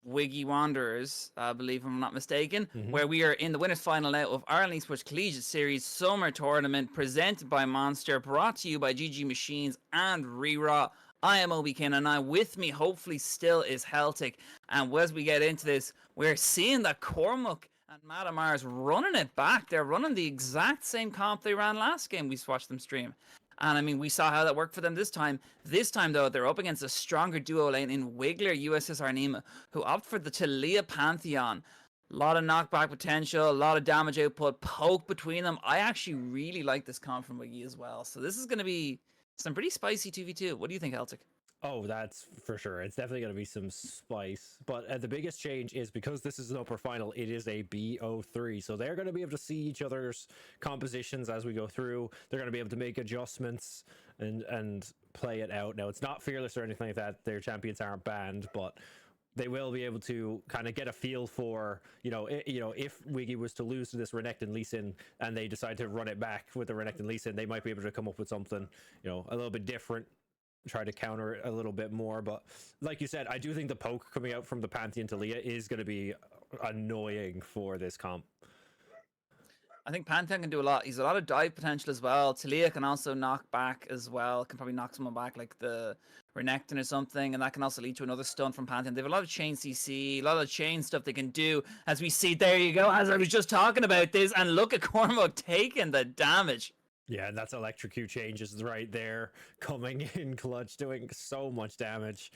Wiggy Wanderers, I believe I'm not mistaken, where we are in the winners final now of Ireland Esports Collegiate Series Summer Tournament presented by Monster, brought to you by GG Machines and Reraw. I am Obi Ken, and with me hopefully still is Celtic. And as we get into this, we're seeing that Cormac and MadaMars running it back. They're running the exact same comp they ran last game we watched them stream. And I mean, we saw how that worked for them this time. This time, though, they're up against a stronger duo lane in Wiglor USSRNEMA, who opt for the Taliyah Pantheon. A lot of knockback potential, a lot of damage output, poke between them. I actually really like this comp from Wiggy as well. So this is going to be some pretty spicy 2v2. What do you think, Celtic? Oh, that's for sure. It's definitely going to be some spice. But the biggest change is because this is an upper final, it is a BO3. So they're going to be able to see each other's compositions as we go through. They're going to be able to make adjustments and play it out. Now, it's not fearless or anything like that. Their champions aren't banned, but they will be able to kind of get a feel for, if Wiggy was to lose to this Renekton Lee Sin and they decide to run it back with the Renekton Lee Sin, they might be able to come up with something, a little bit different. Try to counter it a little bit more, but like you said, I do think the poke coming out from the Pantheon Taliyah is going to be annoying for this comp. I think Pantheon can do a lot. He's a lot of dive potential as well. Taliyah can also knock back as well. Can probably knock someone back like the Renekton or something, and that can also lead to another stun from Pantheon. They have a lot of chain CC, a lot of chain stuff they can do. As we see, there you go. As I was just talking about this, and look at Cormac taking the damage. Yeah, and that's electrocute changes right there, coming in clutch, doing so much damage.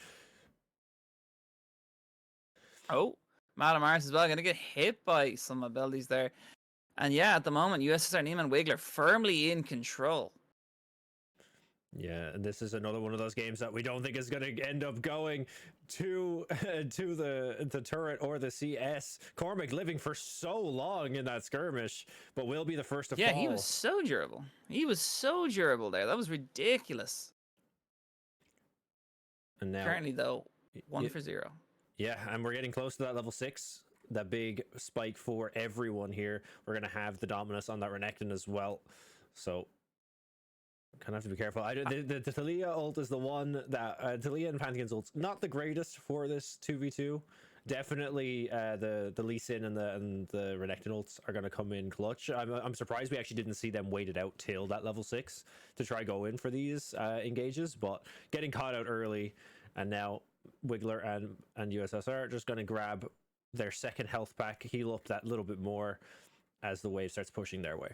Oh, MadaMars as well, going to get hit by some abilities there. And yeah, at the moment, USSRNEMA and Wiglor firmly in control. Yeah, and this is another one of those games that we don't think is going to end up going to the turret or the CS. Cormac living for so long in that skirmish, but will be the first to fall. Yeah, he was so durable. He was so durable there. That was ridiculous. And now, currently, though, 1-0. Yeah, and we're getting close to that level 6. That big spike for everyone here. We're going to have the Dominus on that Renekton as well. So kind of have to be careful. The Taliyah ult is the one that Taliyah and Pantheon's ult's not the greatest for this 2v2. Definitely the Lee Sin and the Renekton ults are going to come in clutch. I'm surprised we actually didn't see them waited out till that level 6 to try go in for these engages, but getting caught out early, and now Wiglor and USSR are just going to grab their second health pack, heal up that little bit more as the wave starts pushing their way.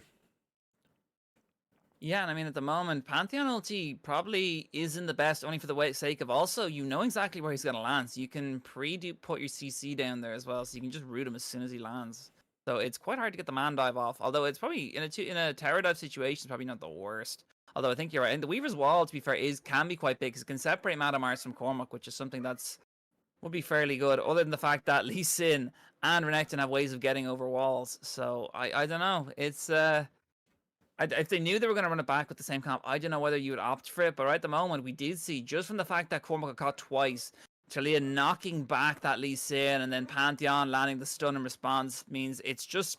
Yeah, and I mean, at the moment, Pantheon ulti probably isn't the best, only for the sake of also, you know exactly where he's going to land. So you can put your CC down there as well, so you can just root him as soon as he lands. So it's quite hard to get the man dive off, although it's probably, in a tower dive situation, it's probably not the worst. Although I think you're right. And the Weaver's Wall, to be fair, can be quite big, because it can separate MadaMars from Cormac, which is something would be fairly good, other than the fact that Lee Sin and Renekton have ways of getting over walls. So I don't know. It's if they knew they were going to run it back with the same comp, I don't know whether you would opt for it. But right at the moment, we did see, just from the fact that Cormac got caught twice, Taliyah knocking back that Lee Sin, and then Pantheon landing the stun in response, means it's just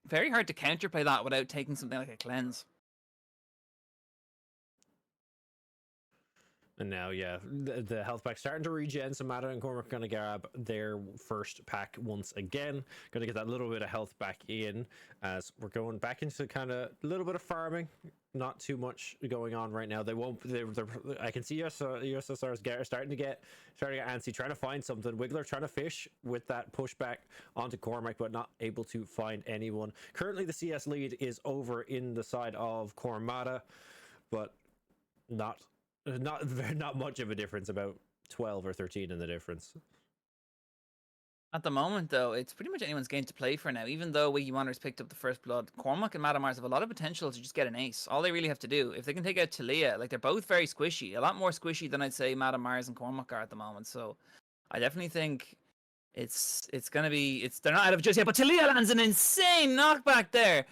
very hard to counterplay that without taking something like a cleanse. And now, yeah, the health pack starting to regen, so Mada and Cormac are going to grab their first pack once again. Going to get that little bit of health back in as we're going back into kind of a little bit of farming. Not too much going on right now. They won't. I can see USSR is starting to get antsy, trying to find something. Wiglor trying to fish with that pushback onto Cormac, but not able to find anyone. Currently, the CS lead is over in the side of Cormada, but not much of a difference, about 12 or 13 in the difference. At the moment, though, it's pretty much anyone's game to play for now. Even though Wiggy Wanderers picked up the first blood, Cormac and MadaMars have a lot of potential to just get an ace. All they really have to do, if they can take out Taliyah, like, they're both very squishy. A lot more squishy than I'd say MadaMars and Cormac are at the moment. So I definitely think it's gonna be, they're not out of it just yet, but Taliyah lands an insane knockback there.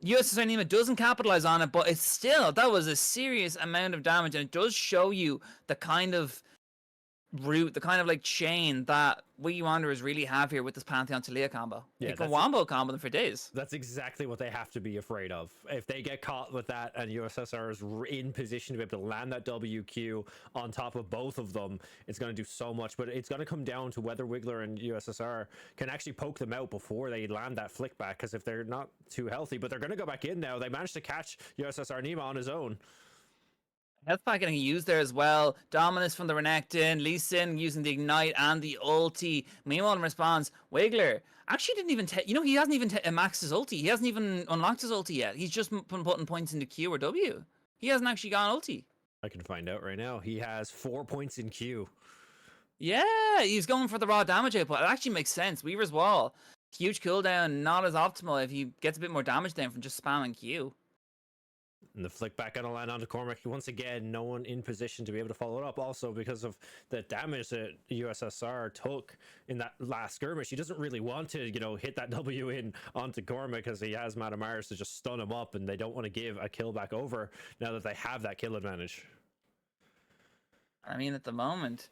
USSRNEMA doesn't capitalize on it, but it's still, that was a serious amount of damage, and it does show you the kind of route, the kind of like chain that we Wanderers really have here with this Pantheon Talia combo. Yeah, They can wombo combo them for days. That's exactly what they have to be afraid of. If they get caught with that and USSR is in position to be able to land that WQ on top of both of them, it's going to do so much. But it's going to come down to whether Wiglor and USSR can actually poke them out before they land that flick back. Because if they're not too healthy, but they're going to go back in now. They managed to catch USSRNEMA on his own. Health pack getting used there as well. Dominus from the Renekton. Lee Sin using the Ignite and the ulti. Meanwhile, in response, Wiglor actually didn't even he hasn't even maxed his ulti. He hasn't even unlocked his ulti yet. He's just been putting points into Q or W. He hasn't actually gone ulti. I can find out right now. He has 4 points in Q. Yeah, he's going for the raw damage output. It actually makes sense. Weaver's Wall, huge cooldown, not as optimal if he gets a bit more damage down from just spamming Q. And the flick back gonna land onto Cormac. Once again, no one in position to be able to follow it up. Also, because of the damage that USSR took in that last skirmish, he doesn't really want to, hit that W in onto Cormac because he has MadaMars to just stun him up, and they don't want to give a kill back over now that they have that kill advantage. I mean, at the moment,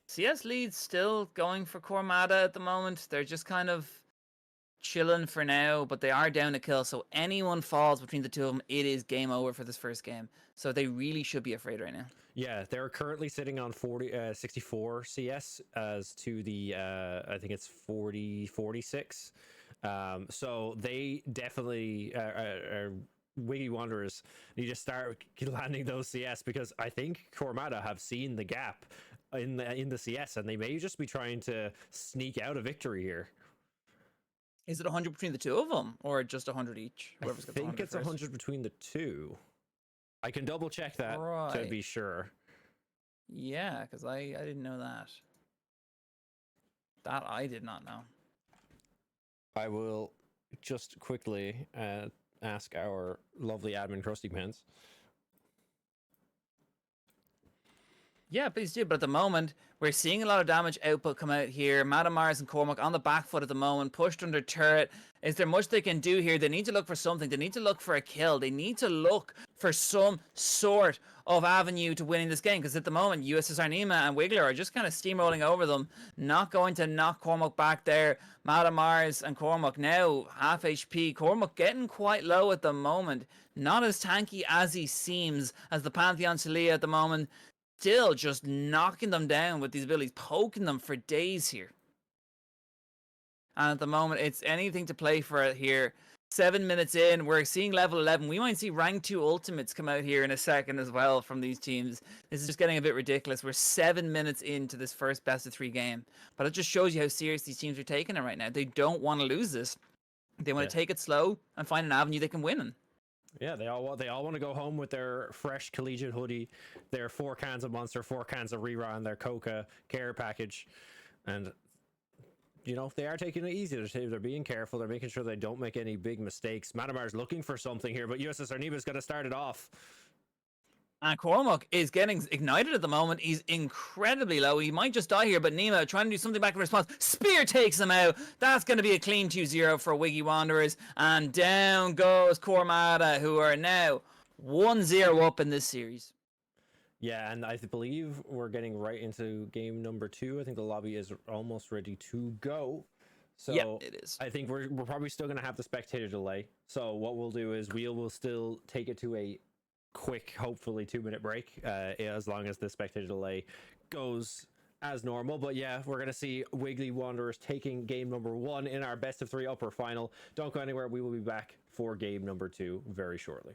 CS leads still going for Cormada at the moment. They're just kind of chilling for now, but they are down a kill, so anyone falls between the two of them, it is game over for this first game. So they really should be afraid right now. Yeah, they're currently sitting on 64 CS as to the I think it's 46. So they definitely are Wiggy Wanderers need to start landing those CS, because I think Cormada have seen the gap in the CS, and they may just be trying to sneak out a victory here. Is it 100 between the two of them, or just 100 each? I think it's 100 between the two. I can double check that to be sure. Yeah, because I didn't know that. That I did not know. I will just quickly ask our lovely admin Krusty Pants. Yeah, please do. But at the moment, we're seeing a lot of damage output come out here. MadaMars and Cormac on the back foot at the moment, pushed under turret. Is there much they can do here? They need to look for something. They need to look for a kill. They need to look for some sort of avenue to winning this game, because at the moment, USSRNEMA and Wiglor are just kind of steamrolling over them, not going to knock Cormac back there. MadaMars and Cormac now half HP. Cormac getting quite low at the moment. Not as tanky as he seems as the Pantheon Talia at the moment. Still just knocking them down with these abilities, poking them for days here. And at the moment, it's anything to play for it here. 7 minutes in, we're seeing level 11. We might see rank 2 ultimates come out here in a second as well from these teams. This is just getting a bit ridiculous. We're 7 minutes into this first best of 3 game. But it just shows you how serious these teams are taking it right now. They don't want to lose this. They want to take it slow and find an avenue they can win in. Yeah, they all want to go home with their fresh collegiate hoodie, their 4 cans of Monster, 4 cans of Rerun, their Coca care package, and they are taking it easy. They're being careful. They're making sure they don't make any big mistakes. MadaMars looking for something here, but USSRNEMA is going to start it off. And Cormac is getting ignited at the moment. He's incredibly low. He might just die here, but Nema trying to do something back in response. Spear takes him out. That's going to be a clean 2-0 for Wiggy Wanderers. And down goes Cormada, who are now 1-0 up in this series. Yeah, and I believe we're getting right into game number 2. I think the lobby is almost ready to go. So yeah, it is. I think we're probably still going to have the spectator delay. So what we'll do is we'll still take it to a quick, hopefully 2-minute break, as long as the spectator delay goes as normal. But yeah, we're gonna see Wiggly Wanderers taking game number 1 in our best of 3 upper final. Don't go anywhere. We will be back for game number 2 very shortly.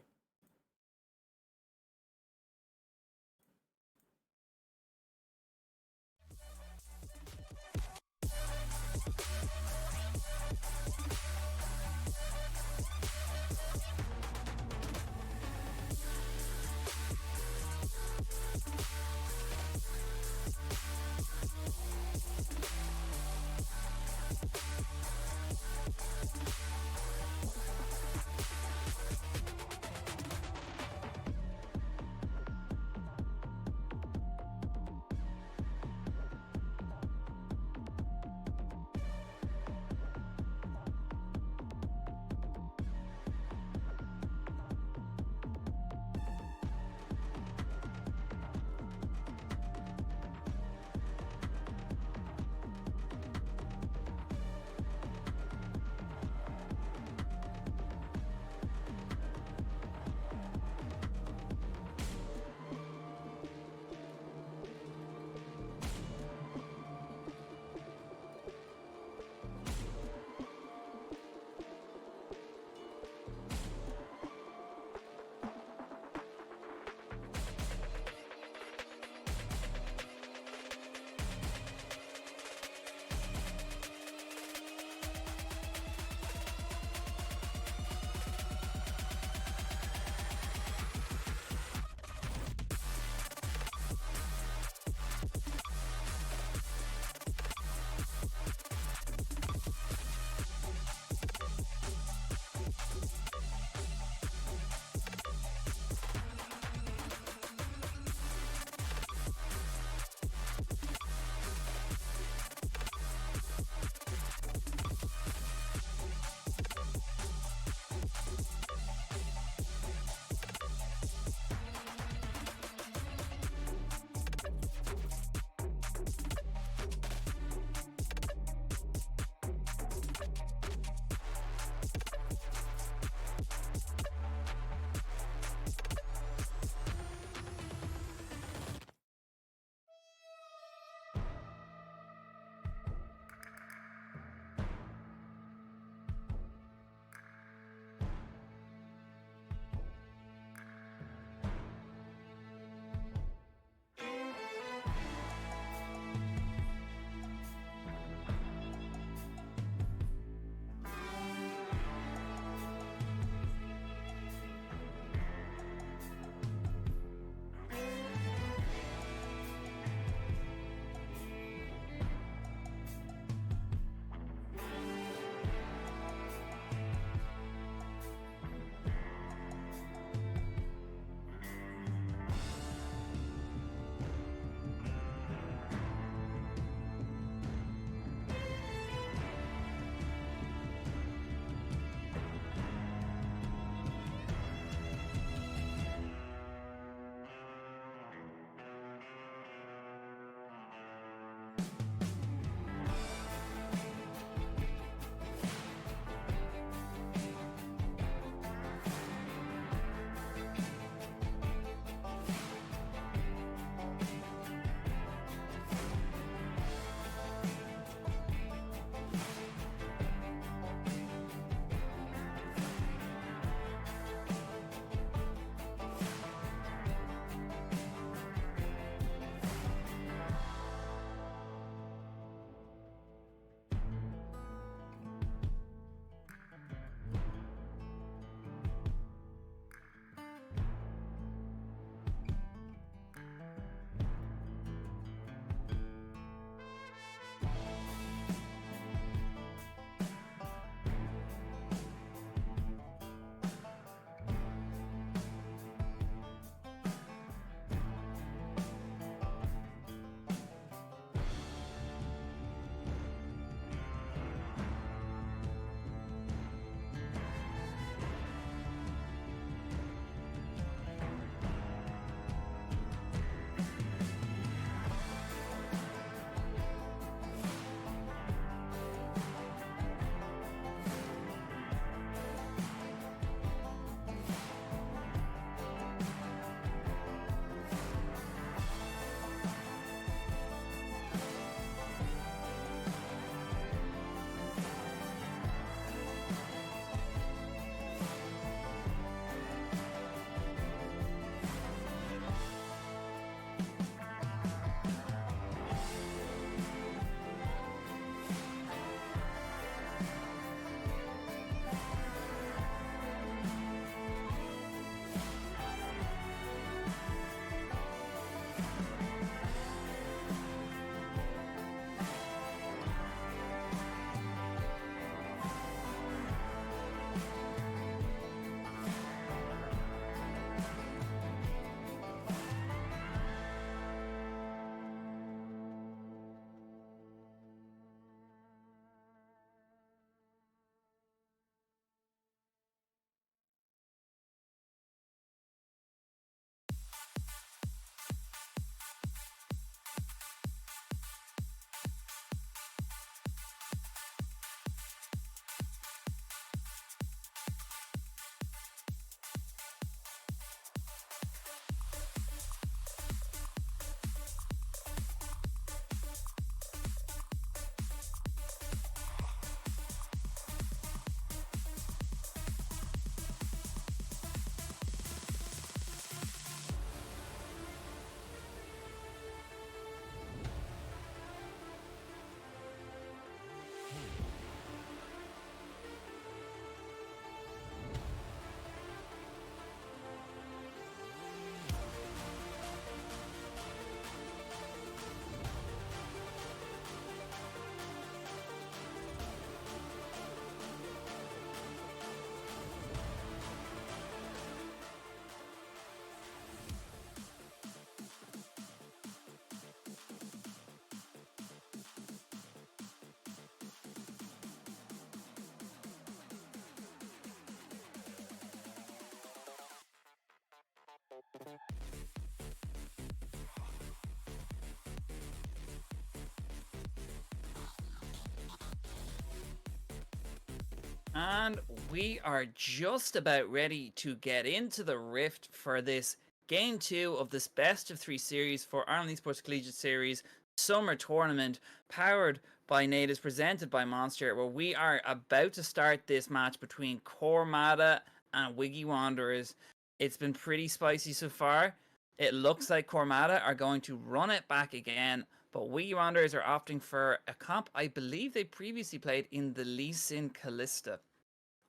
And we are just about ready to get into the Rift for this Game 2 of this best of 3 series for Ireland Esports Collegiate Series Summer Tournament, powered by Natives, presented by Monster, where we are about to start this match between Cormada and Wiggy Wanderers. It's been pretty spicy so far. It looks like Cormada are going to run it back again, but Wiggy Wanderers are opting for a comp I believe they previously played in the Lee Sin Callista.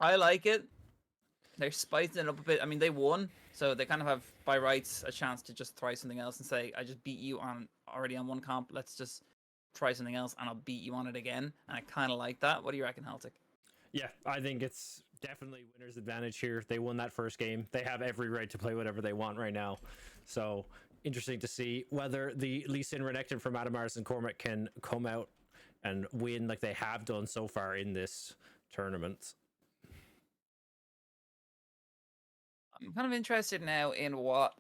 I like it. They're spicing it up a bit. I mean, they won, so they kind of have, by rights, a chance to just try something else and say, I just beat you already on one comp. Let's just try something else, and I'll beat you on it again. And I kind of like that. What do you reckon, Haltic? Yeah, I think it's definitely winner's advantage here. They won that first game. They have every right to play whatever they want right now. So interesting to see whether the Lee Sin, Renekton from MadaMars and Cormac can come out and win like they have done so far in this tournament. I'm kind of interested now in what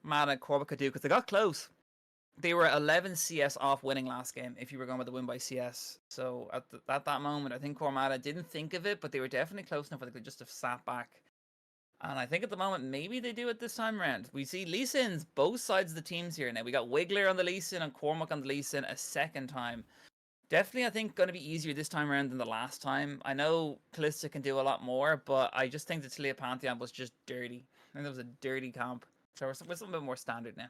Mada and Cormac could do, because they got close. They were 11 CS off winning last game if you were going with the win by CS. So at that moment, I think Cormada didn't think of it, but they were definitely close enough where they could just have sat back. And I think at the moment, maybe they do it this time around. We see Lee Sin's both sides of the teams here now. We got Wiglor on the Lee Sin and Cormac on the Lee Sin a second time. Definitely, I think, going to be easier this time around than the last time. I know Callista can do a lot more, but I just think the Talia Pantheon was just dirty. I think that was a dirty comp. So we're something a bit more standard now.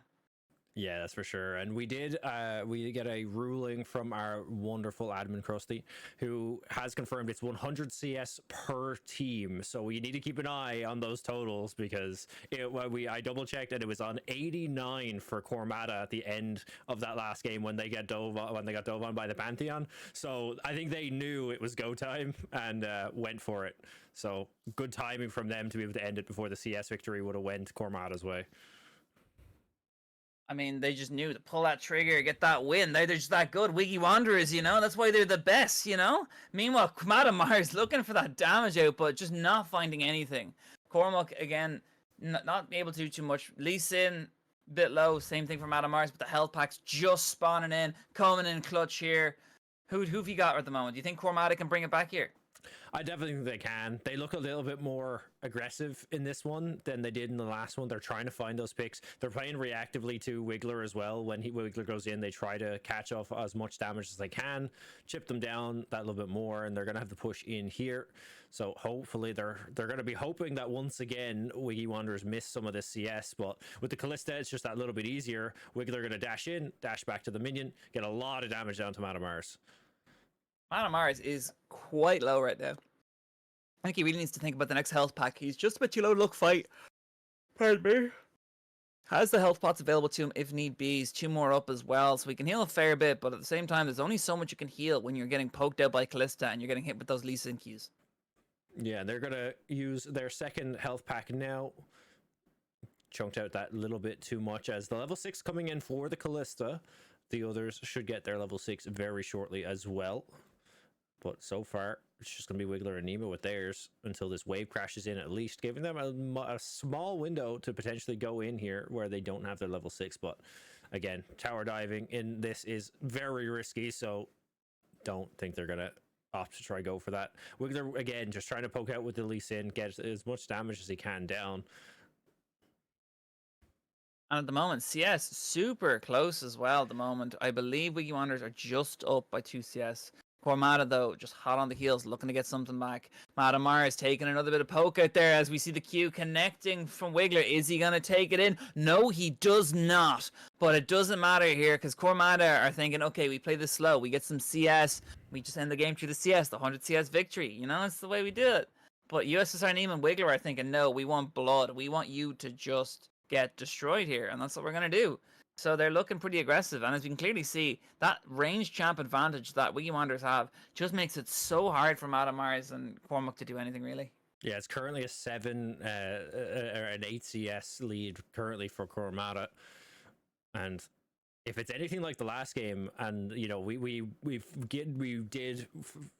Yeah, that's for sure. And we get a ruling from our wonderful admin Krusty, who has confirmed it's 100 CS per team. So we need to keep an eye on those totals, because I double checked and it was on 89 for Cormada at the end of that last game when they got dove on by the Pantheon. So I think they knew it was go time and went for it. So good timing from them to be able to end it before the CS victory would have went Cormada's way. I mean, they just knew to pull that trigger, get that win. They're just that good. Wiggy Wanderers, you know? That's why they're the best, you know? Meanwhile, MadaMars looking for that damage output, just not finding anything. Cormac, again, not able to do too much. Lee Sin, bit low. Same thing for MadaMars, but the health packs just spawning in, coming in clutch here. Who've you got at the moment? Do you think Cormada can bring it back here? I definitely think they can. They look a little bit more aggressive in this one than they did in the last one. They're trying to find those picks. They're playing reactively to Wiglor as well. When Wiglor goes in, they try to catch off as much damage as they can, chip them down that little bit more, and they're going to have to push in here. So hopefully they're going to be hoping that once again Wiggy Wanderers miss some of this CS, but with the Callista it's just that little bit easier. Wiglor going to dash in, dash back to the minion, get a lot of damage down to MadaMars. MadaMars is quite low right now. I think he really needs to think about the next health pack. He's just a bit too low to look fight. Pardon me. Has the health pots available to him if need be. He's 2 more up as well, so he can heal a fair bit, but at the same time, there's only so much you can heal when you're getting poked out by Callista and you're getting hit with those Lee Sin Qs. Yeah, they're going to use their second health pack now. Chunked out that little bit too much as the level 6 coming in for the Callista. The others should get their level 6 very shortly as well. But so far, it's just going to be Wiglor and Nemo with theirs until this wave crashes in, at least giving them a small window to potentially go in here where they don't have their level 6. But again, tower diving in this is very risky, so don't think they're going to opt to try go for that. Wiglor, again, just trying to poke out with the Lee Sin, get as much damage as he can down. And at the moment, CS super close as well at the moment. I believe Wiggy Wanderers are just up by 2 CS. Cormada, though, just hot on the heels, looking to get something back. MadaMars taking another bit of poke out there as we see the Q connecting from Wiglor. Is he going to take it in? No, he does not. But it doesn't matter here, because Cormada are thinking, okay, we play this slow. We get some CS. We just end the game through the CS, the 100 CS victory. You know, it's the way we do it. But USSRNEMA and Wiglor are thinking, no, we want blood. We want you to just get destroyed here, and that's what we're going to do. So they're looking pretty aggressive, and as we can clearly see, that range champ advantage that Wiggy Wanderers have just makes it so hard for MadaMars and Cormac to do anything, really. Yeah, it's currently a 7 or an 8 CS lead currently for Cormada, and if it's anything like the last game, and you know we did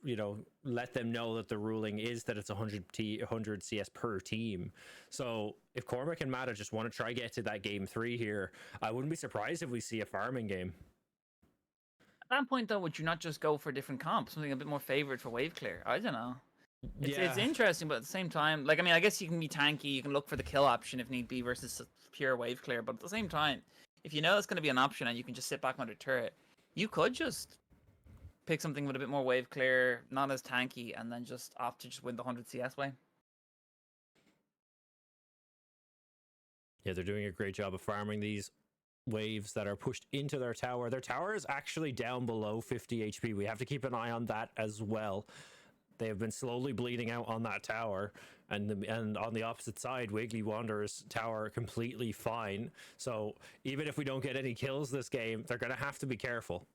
you know let them know that the ruling is that it's 100 CS per team. So if Cormac and Mada just want to try get to that game 3 here, I wouldn't be surprised if we see a farming game. At that point, though, would you not just go for a different comp, something a bit more favored for wave clear? I don't know. It's interesting, but at the same time, like, I mean, I guess you can be tanky, you can look for the kill option if need be versus pure wave clear, but at the same time, if you know that's going to be an option and you can just sit back under turret, you could just pick something with a bit more wave clear, not as tanky, and then just opt to just win the 100 CS way. Yeah, they're doing a great job of farming these waves that are pushed into their tower. Their tower is actually down below 50 HP. We have to keep an eye on that as well. They have been slowly bleeding out on that tower, and on the opposite side, Wiggly Wanderer's tower completely fine. So even if we don't get any kills this game, they're going to have to be careful.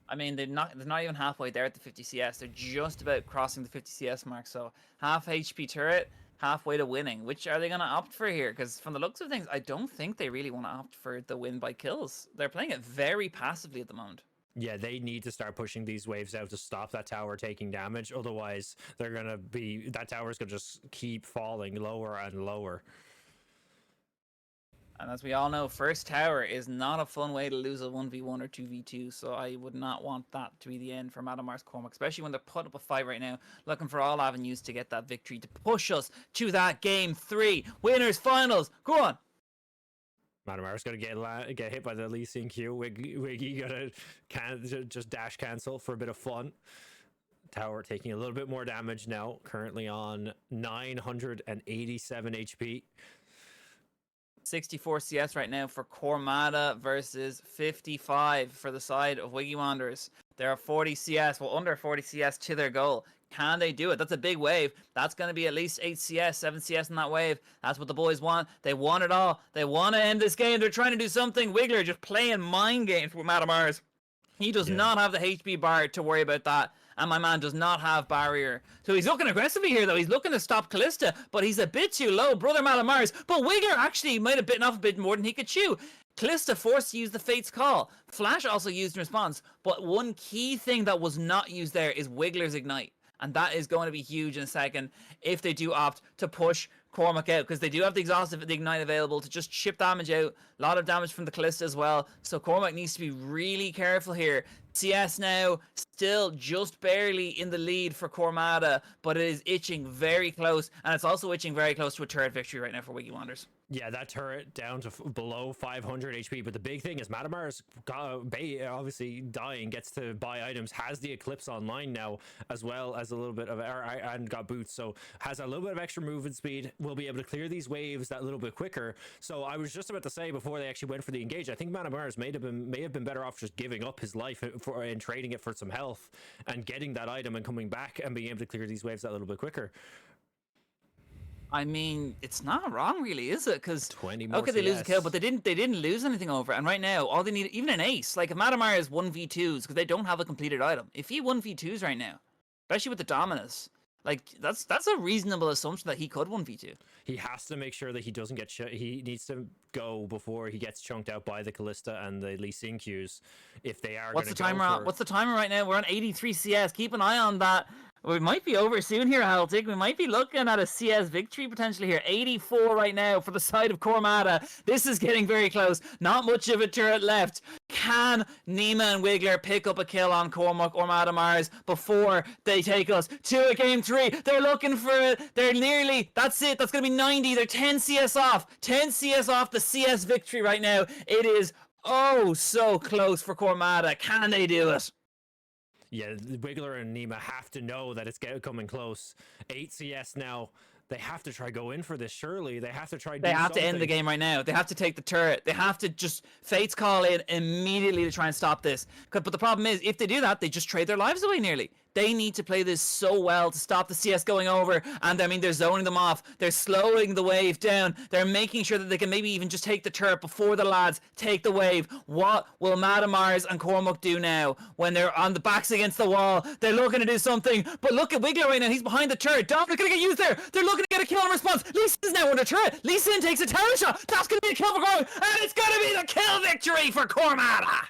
I mean, they're not even halfway there at the 50 CS. They're just about crossing the 50 CS mark. So half HP turret, halfway to winning. Which are they going to opt for here? Because from the looks of things, I don't think they really want to opt for the win by kills. They're playing it very passively at the moment. Yeah, they need to start pushing these waves out to stop that tower taking damage. Otherwise, they're going to be... that tower's going to just keep falling lower and lower. And as we all know, first tower is not a fun way to lose a 1v1 or 2v2, so I would not want that to be the end for MadaMars Cormac, especially when they're putting up a fight right now, looking for all avenues to get that victory, to push us to that game 3. Winners, finals, go on! MadaMars going to get hit by the Lee Sin Q. Wiggy going to just dash cancel for a bit of fun. Tower taking a little bit more damage now, currently on 987 HP. 64 CS right now for Cormada versus 55 for the side of Wiggy Wanderers. There are 40 CS, well, under 40 CS to their goal. Can they do it? That's a big wave. That's going to be at least 8 CS, 7 CS in that wave. That's what the boys want. They want it all. They want to end this game. They're trying to do something. Wiggler just playing mind games with MadaMars. He does not have the HP bar to worry about that. And my man does not have barrier. So he's looking aggressively here, though. He's looking to stop Kalista, but he's a bit too low. Brother MadaMars. But Wiggler actually might have bitten off a bit more than he could chew. Kalista forced to use the Fate's Call. Flash also used in response. But one key thing that was not used there is Wiggler's Ignite. And that is going to be huge in a second if they do opt to push Cormac out, because they do have the exhaustive the Ignite available to just chip damage out. A lot of damage from the Kalista as well. So Cormac needs to be really careful here. CS now still just barely in the lead for Cormada, but it is itching very close, and it's also itching very close to a turret victory right now for Wiggy Wanderers. Yeah, that turret down to below 500 HP, but the big thing is MadaMars obviously dying, gets to buy items, has the Eclipse online now, as well as a little bit of, and got boots, so has a little bit of extra movement speed, will be able to clear these waves that little bit quicker. So I was just about to say, before they actually went for the engage, I think MadaMars may have been better off just giving up his life and trading it for some health and getting that item and coming back and being able to clear these waves that little bit quicker. I mean, it's not wrong, really, is it? Because okay, they lose a kill, but they didn't lose anything over it. And right now, all they need, even an ace, like if MadaMars 1v2s, because they don't have a completed item. If he 1v2s right now, especially with the Dominus, like that's a reasonable assumption that he could 1v2. He has to make sure that he doesn't get he needs to go before he gets chunked out by the Kalista and the Lee Sin Qs. If they are, what's the timer? What's the timer right now? We're on 83 CS. Keep an eye on that. We might be over soon here, Haltig. We might be looking at a CS victory potentially here. 84 right now for the side of Cormada. This is getting very close. Not much of a turret left. Can NEMA and Wiggler pick up a kill on Cormac or MadaMars before they take us to a game 3? They're looking for it. They're nearly. That's it. That's going to be 90. They're 10 CS off. 10 CS off the CS victory right now. It is oh so close for Cormada. Can they do it? Yeah, Wiggler and NEMA have to know that it's coming close. 8 CS now. They have to try go in for this, surely. They have to try They have to end the game right now. They have to take the turret. They have to just Fate's Call in immediately to try and stop this. But the problem is, if they do that, they just trade their lives away nearly. They need to play this so well to stop the CS going over. And I mean, they're zoning them off. They're slowing the wave down. They're making sure that they can maybe even just take the turret before the lads take the wave. What will MadaMars and Cormac do now when they're on the backs against the wall? They're looking to do something. But look at Wiggler right now. He's behind the turret. Dominic gonna get used there. They're looking to get a kill in response. Lee Sin's now under turret. Lee Sin takes a tower shot. That's gonna be a kill for Cormac. And it's gonna be the kill victory for Cormada.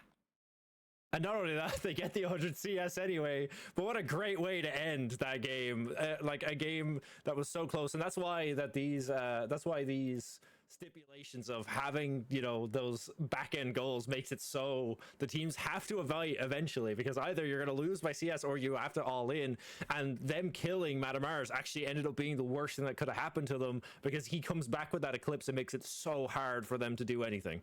And not only that, they get the 100 CS anyway. But what a great way to end that game! Like a game that was so close, and that's why these stipulations of having, you know, those back end goals makes it so the teams have to eventually, because either you're going to lose by CS or you have to all in. And them killing MadaMars actually ended up being the worst thing that could have happened to them, because he comes back with that eclipse and makes it so hard for them to do anything.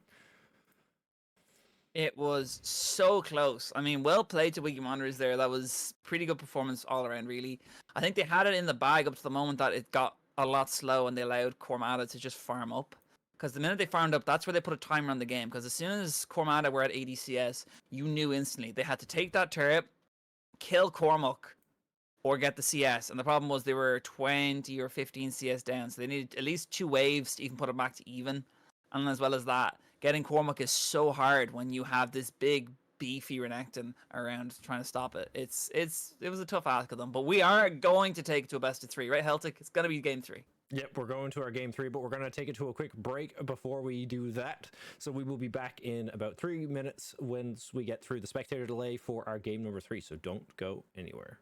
It was so close. I mean, well played to Wiggy Wanderers there. That was pretty good performance all around, really. I think they had it in the bag up to the moment that it got a lot slow and they allowed Cormada to just farm up. Because the minute they farmed up, that's where they put a timer on the game. Because as soon as Cormada were at 80 CS, you knew instantly they had to take that turret, kill Cormac, or get the CS. And the problem was they were 20 or 15 CS down. So they needed at least 2 waves to even put it back to even. And as well as that, getting Cormac is so hard when you have this big beefy Renekton around trying to stop it. It was a tough ask of them, but we are going to take it to a best of 3, right, Celtic? It's gonna be game 3. Yep, we're going to our game 3, but we're going to take it to a quick break before we do that. So we will be back in about 3 minutes once we get through the spectator delay for our game number 3. So don't go anywhere.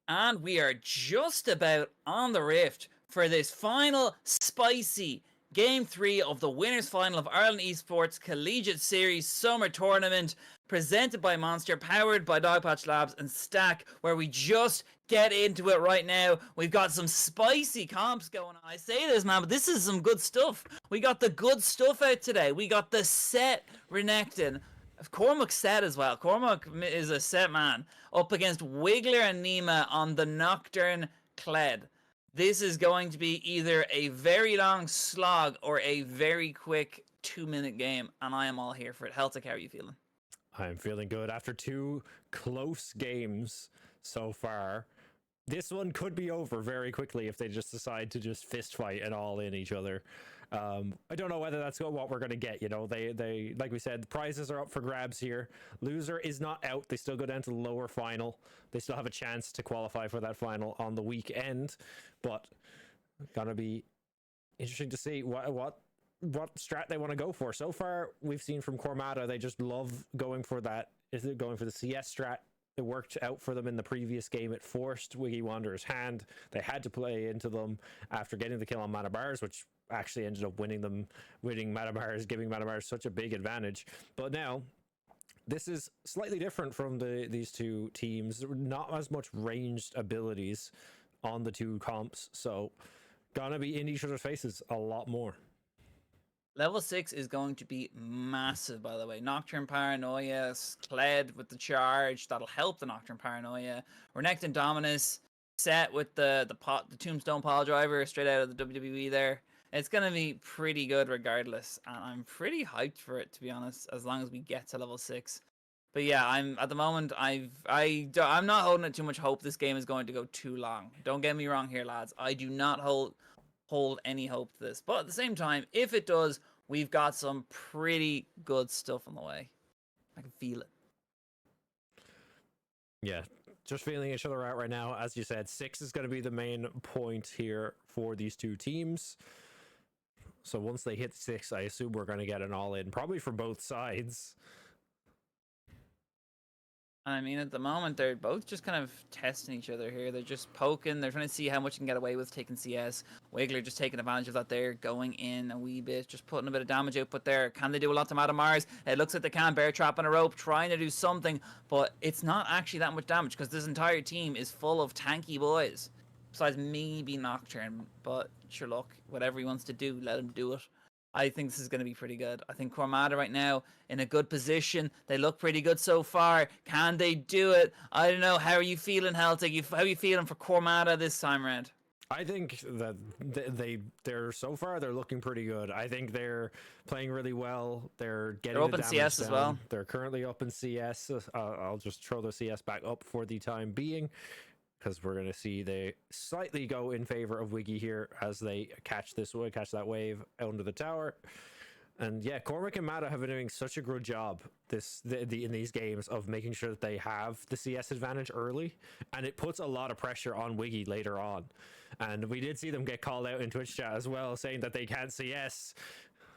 And we are just about on the rift for this final spicy Game 3 of the winners final of Ireland Esports Collegiate Series Summer Tournament, presented by Monster, powered by Dogpatch Labs and Stack, where we just get into it right now. We've got some spicy comps going on. I say this, man, but this is some good stuff. We got the good stuff out today. We got the set Renekton. Cormac set as well. Cormac is a set man up against Wiglor and Nema on the Nocturne Kled. This is going to be either a very long slog or a very quick 2-minute game, and I am all here for it. Heltic, how are you feeling? I'm feeling good after 2 close games so far. This one could be over very quickly if they just decide to just fist fight and all in each other. I don't know whether that's what we're going to get. You know, they like we said, the prizes are up for grabs here. Loser is not out. They still go down to the lower final. They still have a chance to qualify for that final on the weekend, but gonna be interesting to see what strat they want to go for. So far, we've seen from Cormac, they just love going for that. Is it going for the CS strat? It worked out for them in the previous game. It forced Wiggy Wanderer's hand. They had to play into them after getting the kill on MadaMars, which actually ended up winning MadaMars, giving MadaMars such a big advantage. But now, this is slightly different from these two teams. Not as much ranged abilities on the two comps, so gonna be in each other's faces a lot more. Level 6 is going to be massive, by the way. Nocturne Paranoia, Kled with the charge. That'll help the Nocturne Paranoia. Renekton Dominus set with the Tombstone Pile Driver straight out of the WWE there. It's going to be pretty good regardless. And I'm pretty hyped for it, to be honest, as long as we get to level 6. But yeah, I'm not holding it too much hope this game is going to go too long. Don't get me wrong here, lads. I do not hold any hope to this, but at the same time, if it does, we've got some pretty good stuff on the way. I can feel it. Yeah, just feeling each other out right now. As you said, 6 is going to be the main point here for these two teams. So once they hit 6, I assume we're going to get an all-in, probably for both sides. I mean, at the moment, they're both just kind of testing each other here. They're just poking. They're trying to see how much you can get away with taking CS. Wiglor just taking advantage of that there, going in a wee bit, just putting a bit of damage output there. Can they do a lot to MadaMars? It looks like they can. Bear trap on a rope, trying to do something, but it's not actually that much damage because this entire team is full of tanky boys. Besides maybe Nocturne, but sure, look, whatever he wants to do, let him do it. I think this is going to be pretty good. I think Cormac right now in a good position. They look pretty good so far. Can they do it? I don't know. How are you feeling, Heltic? How are you feeling for Cormac this time around? I think that they're so far they're looking pretty good. I think they're playing really well. They're getting up in CS down. As well. They're currently up in CS. I'll just throw the CS back up for the time being, because we're going to see they slightly go in favor of Wiggy here as they catch that wave under the tower. And yeah, Cormac and Mada have been doing such a good job in these games of making sure that they have the CS advantage early, and it puts a lot of pressure on Wiggy later on. And we did see them get called out in Twitch chat as well, saying that they can't CS.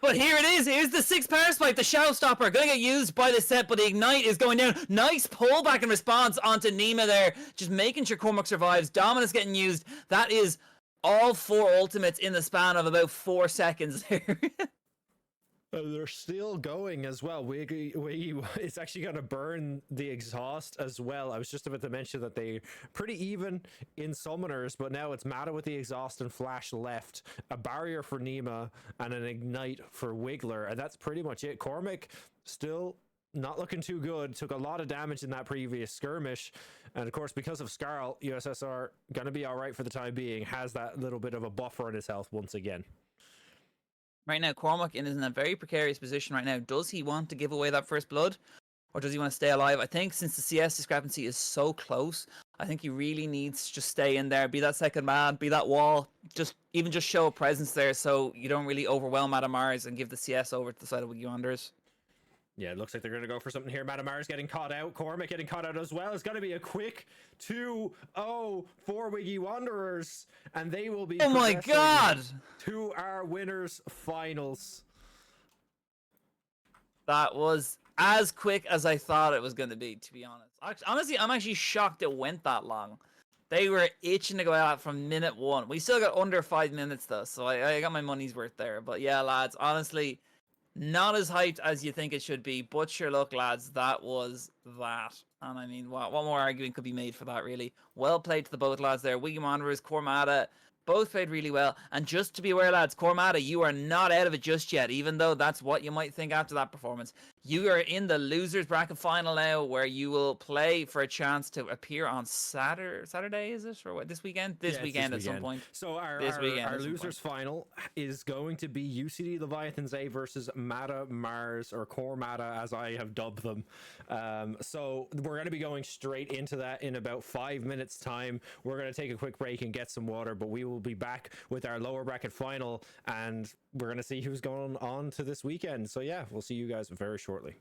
But here it is. Here's the 6 power spike. The Shadow Stopper going to get used by the set, but the Ignite is going down. Nice pullback in response onto Nema there. Just making sure Cormac survives. Dominus getting used. That is all 4 ultimates in the span of about 4 seconds there. They're still going as well. Wiggy it's actually going to burn the exhaust as well. I was just about to mention that they're pretty even in summoners, but now it's Mada with the exhaust and flash left, a barrier for Nema, and an ignite for Wiglor, and that's pretty much it. Cormac still not looking too good. Took a lot of damage in that previous skirmish, and of course, because of Scarl, USSR going to be all right for the time being. Has that little bit of a buffer in his health once again. Right now, Cormac is in a very precarious position right now. Does he want to give away that first blood? Or does he want to stay alive? I think since the CS discrepancy is so close, I think he really needs to just stay in there, be that second man, be that wall, just show a presence there so you don't really overwhelm MadaMars and give the CS over to the side of Wiggy Wanderers. Yeah, it looks like they're going to go for something here. MadaMars getting caught out. Cormac getting caught out as well. It's going to be a quick 2-0 for Wiggy Wanderers. And they will be... Oh my god! To our winners finals. That was as quick as I thought it was going to be, to be honest. Honestly, I'm actually shocked it went that long. They were itching to go out from minute one. We still got under 5 minutes though, so I got my money's worth there. But yeah, lads, honestly, not as hyped as you think it should be. But sure, look, lads, that was that. And I mean, what more arguing could be made for that, really? Well played to the both lads there. Wiglor Wanderers, Cormac, both played really well. And just to be aware, lads, Cormac, you are not out of it just yet, even though that's what you might think after that performance. You are in the losers bracket final now, where you will play for a chance to appear on Saturday, is it? Or what, this weekend? This weekend at some point. So our losers final is going to be UCD Leviathans A versus MadaMars, or Cormata as I have dubbed them. So we're going to be going straight into that in about 5 minutes time. We're going to take a quick break and get some water, but we will be back with our lower bracket final, and we're going to see who's going on to this weekend. So yeah, we'll see you guys very shortly.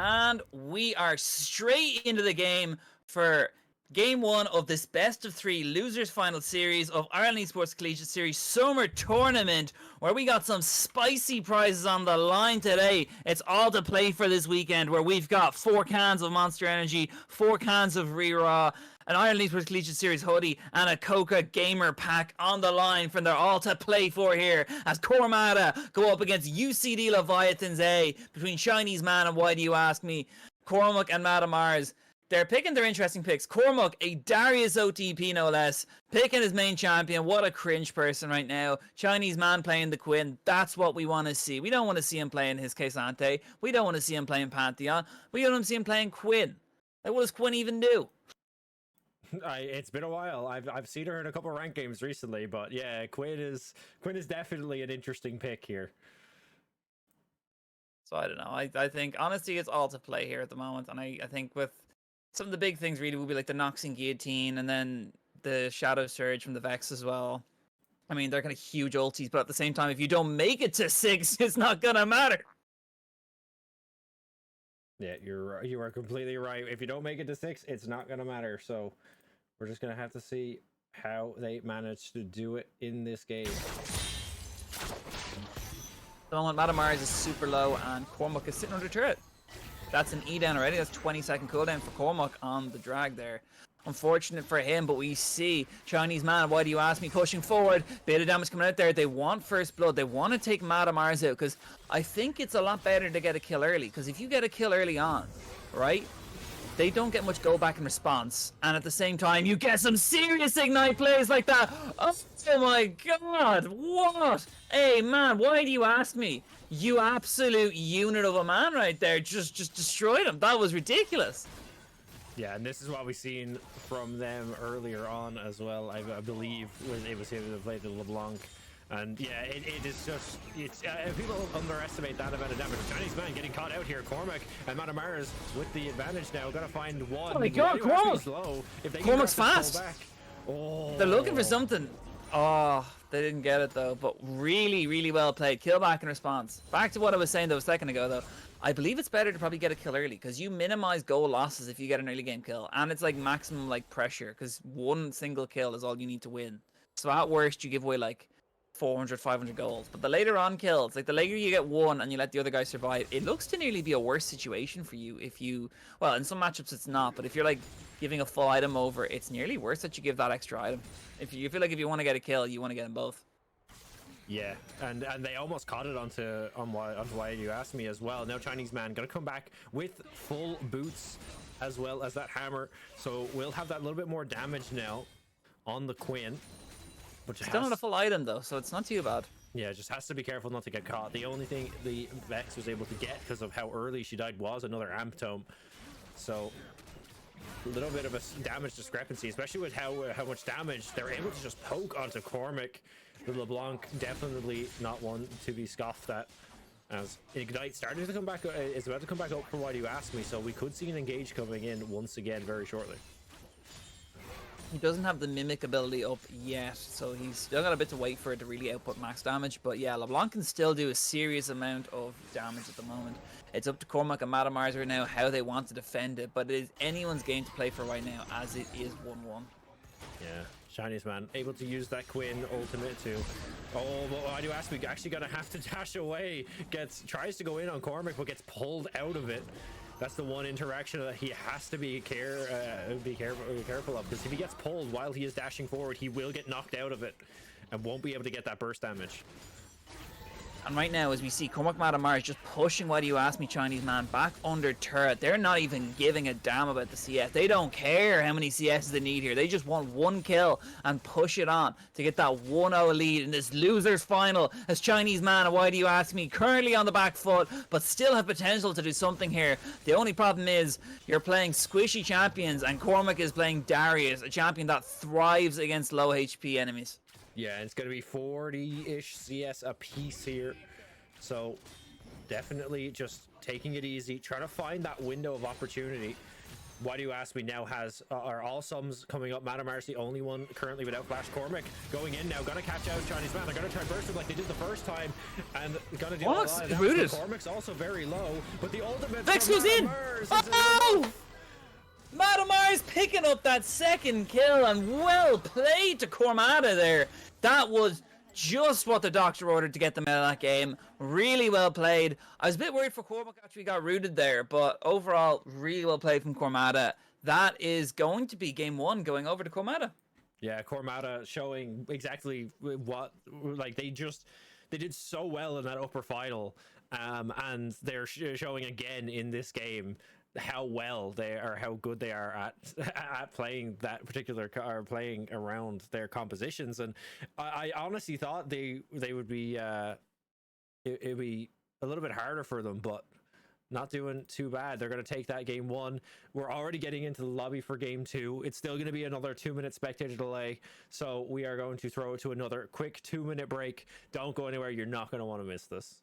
And we are straight into the game for Game 1 of this best of 3 losers final series of Ireland Esports Collegiate Series Summer Tournament, where we got some spicy prizes on the line today. It's all to play for this weekend, where we've got 4 cans of Monster Energy, 4 cans of Re-Raw, an Ireland Esports Collegiate Series hoodie, and a Coca Gamer pack on the line from their all to play for here as Cormac go up against UCD Leviathan's A between Chinese Man and Why Do You Ask Me, Cormac and MadaMars. They're picking their interesting picks. Cormac, a Darius OTP no less, picking his main champion. What a cringe person right now. Chinese Man playing the Quinn. That's what we want to see. We don't want to see him playing his Quesante. We don't want to see him playing Pantheon. We don't want to see him playing Quinn. Like, what does Quinn even do? It's been a while. I've seen her in a couple of ranked games recently, but yeah, Quinn is definitely an interesting pick here. So I don't know. I think honestly it's all to play here at the moment, and I think with some of the big things really will be like the Noxing Guillotine and then the Shadow Surge from the Vex as well. I mean, they're kind of huge ultis, but at the same time, if you don't make it to 6, it's not gonna matter. Yeah, you are completely right. If you don't make it to 6, it's not gonna matter. So we're just gonna have to see how they manage to do it in this game. The moment MadaMars is super low and Cormac is sitting under turret. That's an E down already. That's 20-second cooldown for Cormac on the drag there. Unfortunate for him, but we see Chinese Man, Why Do You Ask Me, pushing forward. Bit of damage coming out there. They want first blood. They want to take MadaMars out because I think it's a lot better to get a kill early. Because if you get a kill early on, right, they don't get much go back in response. And at the same time, you get some serious Ignite plays like that. Oh my god, what? Hey man, why do you ask me? You absolute unit of a man right there. Just destroyed him. That was ridiculous. Yeah, and this is what we've seen from them earlier on as well. I believe when it was him that played the LeBlanc. And yeah, it is just, people underestimate that amount of damage. Chinese Man getting caught out here. Cormac and MadaMars with the advantage now. Gotta find one. Oh my god, Cormac! Cormac's fast. Oh. They're looking for something. Oh, they didn't get it though. But really, really well played. Kill back in response. Back to what I was saying though a second ago though. I believe it's better to probably get a kill early because you minimize goal losses if you get an early game kill. And it's like maximum like pressure because one single kill is all you need to win. So at worst, you give away like 400, 500 goals. But the later on kills, like the later you get one and you let the other guy survive, it looks to nearly be a worse situation for you if you, well, in some matchups it's not, but if you're like giving a full item over, it's nearly worse that you give that extra item. If you feel like if you want to get a kill, you want to get them both. Yeah, and they almost caught it onto Why You Ask Me as well. Now Chinese Man gonna come back with full boots as well as that hammer. So we'll have that little bit more damage now on the Quinn. Still not a full item though, so it's not too bad. Yeah, just has to be careful not to get caught. The only thing the Vex was able to get because of how early she died was another Amp Tome. So a little bit of a damage discrepancy, especially with how much damage they're able to just poke onto Cormac. The LeBlanc definitely not one to be scoffed at. As Ignite started to come back, is about to come back up for Why Do You Ask Me, so we could see an Engage coming in once again very shortly. He doesn't have the Mimic ability up yet, so he's still got a bit to wait for it to really output max damage. But yeah, LeBlanc can still do a serious amount of damage at the moment. It's up to Cormac and MadaMars right now how they want to defend it, but it is anyone's game to play for right now as it is 1-1. Yeah, Chinese Man able to use that Quinn ultimate too. Oh, but Why Do You Ask Me actually gonna have to dash away. Tries to go in on Cormac, but gets pulled out of it. That's the one interaction that he has to be careful of, because if he gets pulled while he is dashing forward, he will get knocked out of it and won't be able to get that burst damage. And right now, as we see, Cormac MadaMars just pushing Why Do You Ask Me Chinese Man back under turret. They're not even giving a damn about the CS. They don't care how many CSs they need here. They just want one kill and push it on to get that 1-0 lead in this losers final. As Chinese Man and Why Do You Ask Me currently on the back foot, but still have potential to do something here. The only problem is you're playing squishy champions and Cormac is playing Darius, a champion that thrives against low HP enemies. Yeah, it's going to be 40-ish CS a piece here. So definitely just taking it easy, trying to find that window of opportunity. Why Do You Ask Me now has are all sums coming up. MadaMars the only one currently without flash. Cormac going in now, gonna catch out Chinese man. They're gonna try burst him like they did the first time, and gonna do a lot of damage. Cormac's also very low, but the ultimate Vex goes in. Oh! MadaMars picking up that second kill, and well played to Cormada there. That was just what the doctor ordered to get them out of that game. Really well played. I was a bit worried for Cormac after he got rooted there, but overall, really well played from Cormada. That is going to be game 1 going over to Cormada. Yeah, Cormada showing exactly what, like, they did so well in that upper final, and they're showing again in this game how well they are, how good they are at playing that particular, or playing around their compositions. And I honestly thought they would be it'd be a little bit harder for them, but not doing too bad. They're going to take that game 1. We're already getting into the lobby for game 2. It's still going to be another 2-minute spectator delay, so we are going to throw it to another quick 2-minute break. Don't go anywhere. You're not going to want to miss this.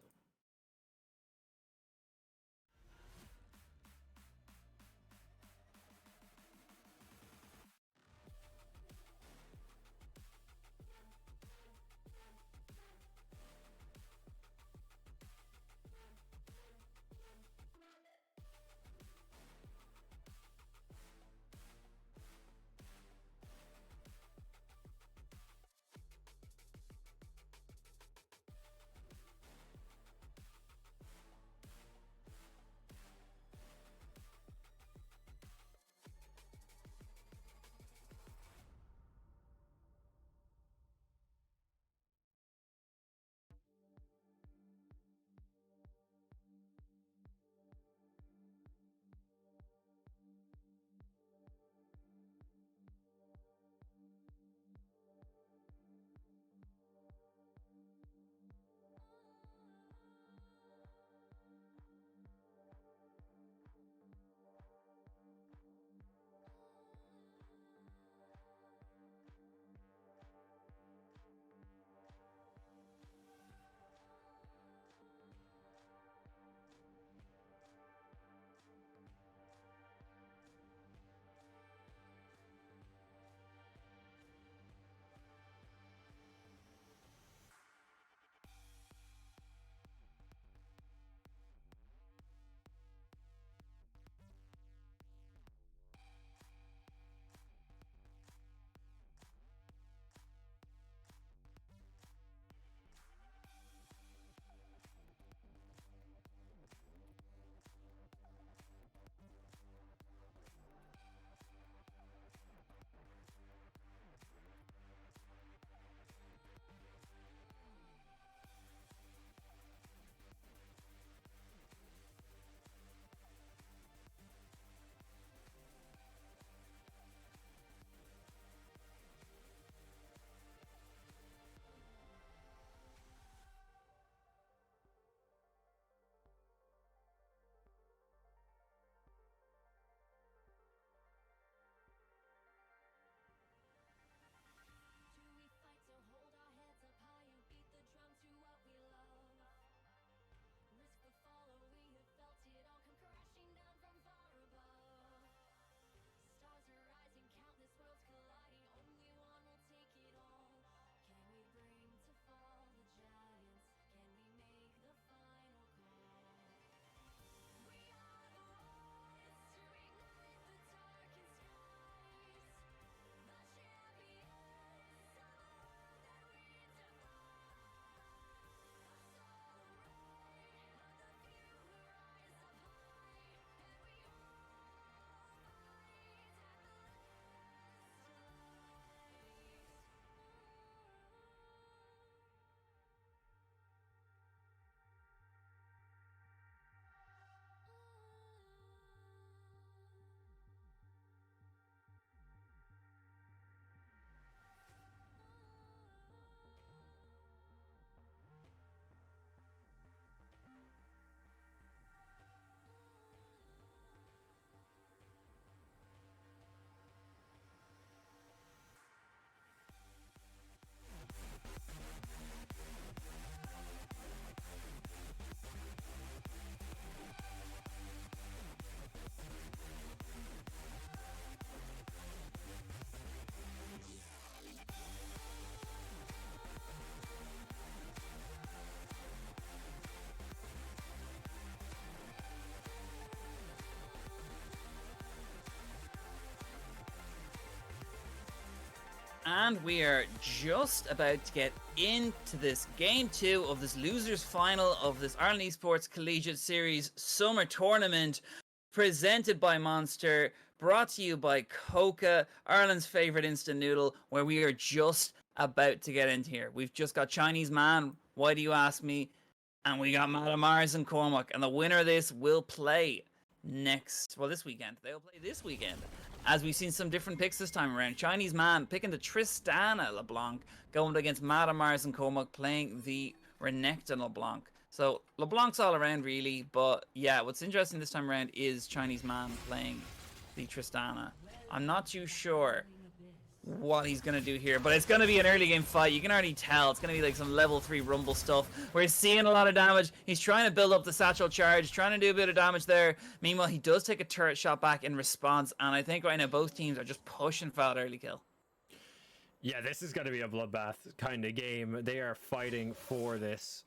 And we are just about to get into this game 2 of this losers final of this Ireland Esports Collegiate Series Summer Tournament, presented by Monster, brought to you by Coca, Ireland's favourite instant noodle, where we are just about to get into here. We've just got Chinese Man, Why Do You Ask Me? And we got MadaMars and Cormac, and the winner of this will play this weekend. They'll play this weekend. As we've seen some different picks this time around. Chinese Man picking the Tristana LeBlanc, going against MadaMars and Cormac playing the Renekton LeBlanc. So LeBlanc's all around really, but yeah, what's interesting this time around is Chinese Man playing the Tristana. I'm not too sure what he's going to do here, but it's going to be an early game fight. You can already tell it's going to be like some level 3 rumble stuff. We're seeing a lot of damage. He's trying to build up the satchel charge, trying to do a bit of damage there. Meanwhile, he does take a turret shot back in response, and I think right now both teams are just pushing for that early kill. Yeah, this is going to be a bloodbath kind of game. They are fighting for this.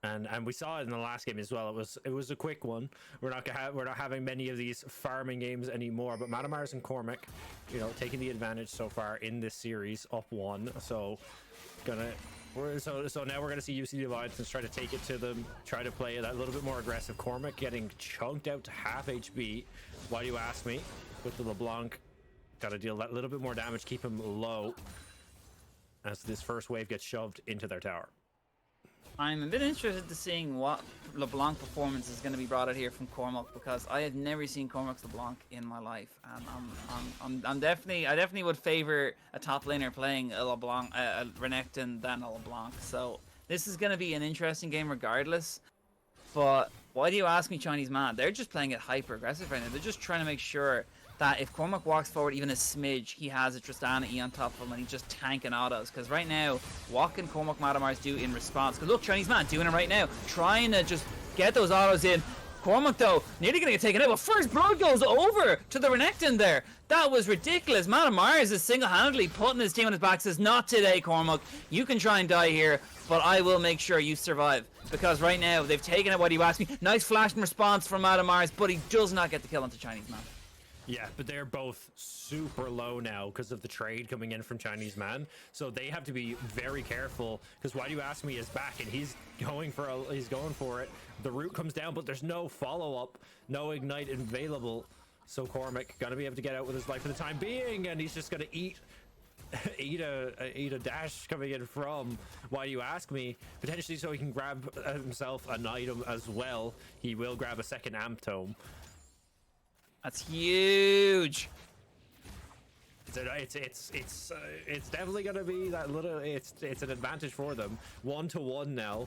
And we saw it in the last game as well. It was a quick one. We're not having many of these farming games anymore. But MadaMars and Cormac, taking the advantage so far in this series, up 1. So now we're gonna see UC Leviathans try to take it to them, try to play that a little bit more aggressive. Cormac getting chunked out to half HP. Why do you ask me? With the LeBlanc, got to deal that little bit more damage, keep him low as this first wave gets shoved into their tower. I'm a bit interested to seeing what LeBlanc performance is going to be brought out here from Cormac, because I have never seen Cormac's LeBlanc in my life, and I definitely would favor a top laner playing a LeBlanc, a Renekton than a LeBlanc. So this is going to be an interesting game regardless. But why do you ask me, Chinese Man? They're just playing it hyper aggressive right now. They're just trying to make sure that if Cormac walks forward even a smidge, he has a Tristana E on top of him and he's just tanking autos. Because right now, what can Cormac MadaMars do in response? Because look, Chinese Man doing it right now, trying to just get those autos in. Cormac, though, nearly going to get taken out, but first blood goes over to the Renekton there. That was ridiculous. MadaMars is single-handedly putting his team on his back, says, not today, Cormac. You can try and die here, but I will make sure you survive. Because right now, they've taken it, what do you ask me? Nice flash and response from MadaMars, but he does not get the kill onto Chinese Man. Yeah, but they're both super low now because of the trade coming in from Chinese Man. So they have to be very careful, because Why Do You Ask Me is back and he's going for it. The root comes down, but there's no follow-up, no ignite available. So Cormac gonna be able to get out with his life for the time being, and he's just gonna eat a dash coming in from Why Do You Ask Me, potentially so he can grab himself an item as well. He will grab a second amp tome. That's huge. It's definitely gonna be that little. It's an advantage for them. 1-1 now.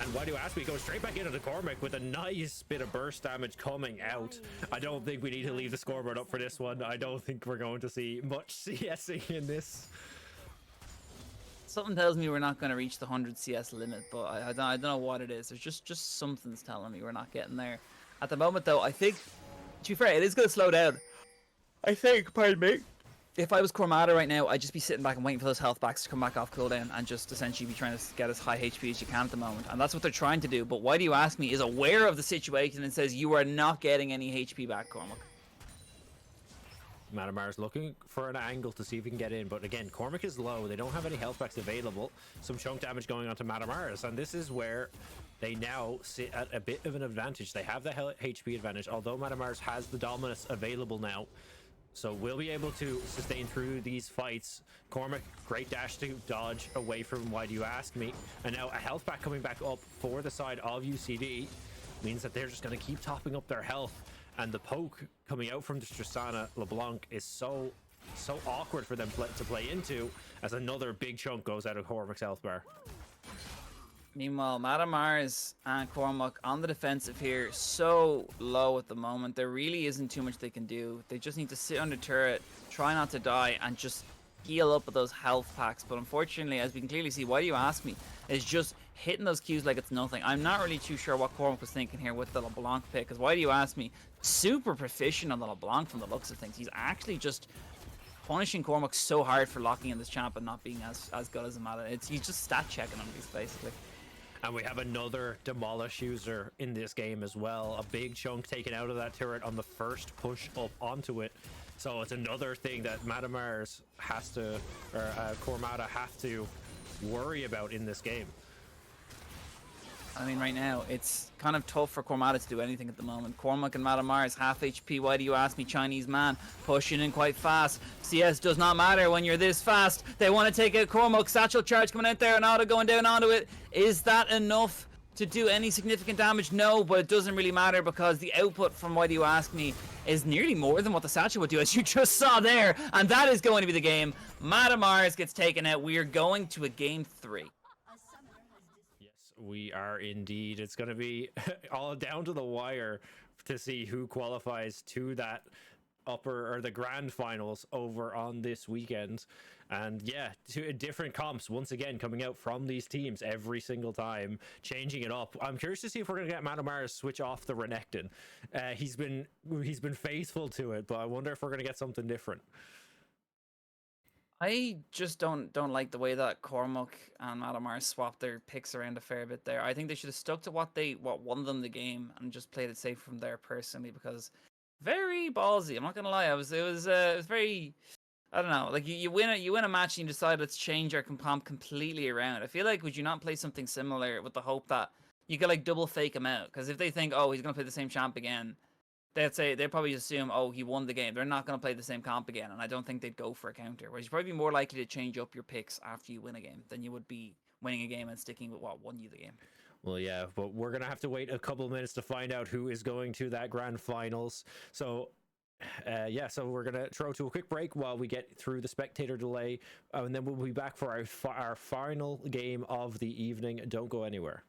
And Why Do You Ask Me goes straight back into the Cormac with a nice bit of burst damage coming out. I don't think we need to leave the scoreboard up for this one. I don't think we're going to see much CSing in this. Something tells me we're not going to reach the 100 CS limit, but I don't know what it is. There's just something's telling me we're not getting there. At the moment, though, I think, to be fair, it is going to slow down. I think, pardon me, if I was Cormada right now, I'd just be sitting back and waiting for those health backs to come back off cooldown and just essentially be trying to get as high HP as you can at the moment. And that's what they're trying to do. But Why Do You Ask Me is aware of the situation and says you are not getting any HP back, Cormac. MadaMars looking for an angle to see if he can get in, but again, Cormac is low. They don't have any health packs available. Some chunk damage going on to MadaMars, and this is where they now sit at a bit of an advantage. They have the HP advantage, although MadaMars has the Dominus available now. So we'll be able to sustain through these fights. Cormac, great dash to dodge away from Why Do You Ask Me. And now a health pack coming back up for the side of UCD means that they're just going to keep topping up their health. And the poke coming out from the Tristana LeBlanc is so awkward for them to play into, as another big chunk goes out of Cormac's health bar. Meanwhile, MadaMars and Cormac on the defensive here, so low at the moment. There really isn't too much they can do. They just need to sit under turret, try not to die, and just heal up with those health packs. But unfortunately, as we can clearly see, Why Do You Ask Me is just hitting those Qs like it's nothing. I'm not really too sure what Cormac was thinking here with the LeBlanc pick, because Why Do You Ask Me, super proficient on the LeBlanc from the looks of things. He's actually just punishing Cormac so hard for locking in this champ and not being as good as a Mada. He's just stat checking on these basically. And we have another Demolish user in this game as well. A big chunk taken out of that turret on the first push up onto it. So it's another thing that MadaMars has to, or Cormac have to worry about in this game. I mean, right now, it's kind of tough for Cormac to do anything at the moment. Cormac and MadaMars, half HP, why do you ask me, Chinese man, pushing in quite fast. CS does not matter when you're this fast. They want to take out Cormac, satchel charge coming out there, and auto going down onto it. Is that enough to do any significant damage? No, but it doesn't really matter because the output from why do you ask me is nearly more than what the satchel would do, as you just saw there, and that is going to be the game. MadaMars gets taken out. We are going to a game 3. We are indeed. It's going to be all down to the wire to see who qualifies to that upper or the grand finals over on this weekend. And yeah, two different comps once again coming out from these teams every single time, changing it up. I'm curious to see if we're going to get MadaMars switch off the Renekton. He's been faithful to it, but I wonder if we're going to get something different. I just don't like the way that Cormac and MadaMars swapped their picks around a fair bit there. I think they should have stuck to what won them the game and just played it safe from there personally, because very ballsy. I'm not gonna lie, it was very, I don't know, like you win a match and you decide let's change our comp completely around. I feel like would you not play something similar with the hope that you could like double fake him out? Because if they think, oh, he's gonna play the same champ again, they'd probably assume, oh, he won the game. They're not going to play the same comp again, and I don't think they'd go for a counter. Whereas you'd probably be more likely to change up your picks after you win a game than you would be winning a game and sticking with what won you the game. Well, yeah, but we're going to have to wait a couple of minutes to find out who is going to that grand finals. So, yeah, so we're going to throw to a quick break while we get through the spectator delay, and then we'll be back for our final game of the evening. Don't go anywhere.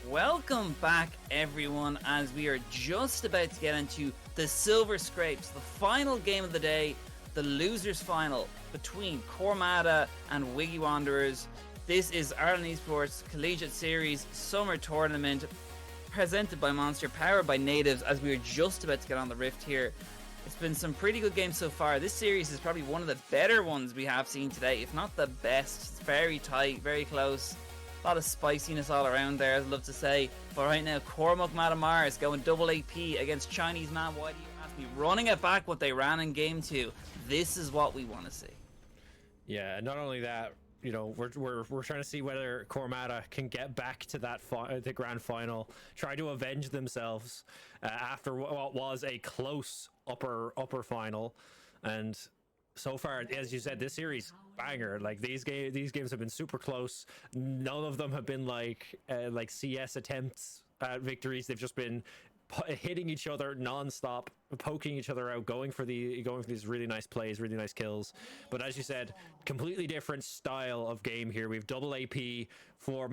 Welcome back, everyone, as we are just about to get into the Silver Scrapes, the final game of the day, the losers final between Cormac and Wiggy Wanderers. This is Ireland Esports Collegiate Series Summer Tournament, presented by Monster, powered by Natives, as we are just about to get on the Rift here. It's been some pretty good games so far. This series is probably one of the better ones we have seen today, if not the best. It's very tight, very close. A lot of spiciness all around there, I'd love to say. But right now, Cormac MadaMars going double AP against Chinese man WhyDoYouAskMe, running it back what they ran in game 2. This is what we want to see. Yeah, and not only that, you know, we're trying to see whether Cormac can get back to that the grand final, try to avenge themselves after what was a close upper final. And so far, as you said, this series banger. Like these games have been super close. None of them have been like CS attempts at victories. They've just been hitting each other non-stop, poking each other out, going for these really nice plays, really nice kills. But as you said, completely different style of game here. We have double AP for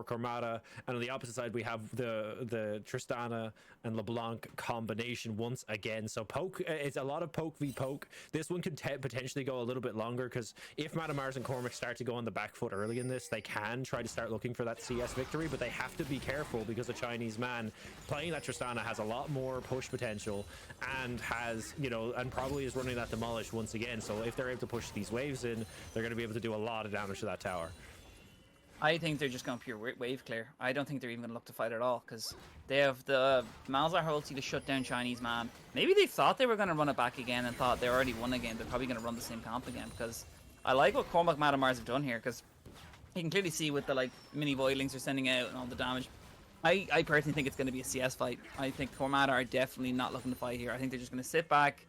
Cormac, and on the opposite side we have the Tristana and LeBlanc combination once again. So poke, it's a lot of poke v poke. This one could potentially go a little bit longer, because if MadaMars and Cormac start to go on the back foot early in this, they can try to start looking for that CS victory, but they have to be careful, because a Chinese man playing that Tristana has a lot more push potential and has, you know, and probably is running that Demolish once again. So if they're able to push these waves in, they're going to be able to do a lot of damage to that tower. I think they're just going pure wave clear. I don't think they're even going to look to fight at all, because they have the Malzahar ulti to shut down Chinese man. Maybe they thought they were going to run it back again and thought they already won again. They're probably going to run the same comp again, because I like what Cormac MadaMars have done here, because you can clearly see with the like mini voidlings they're sending out and all the damage. I personally think it's going to be a CS fight. I think Cormac are definitely not looking to fight here. I think they're just going to sit back,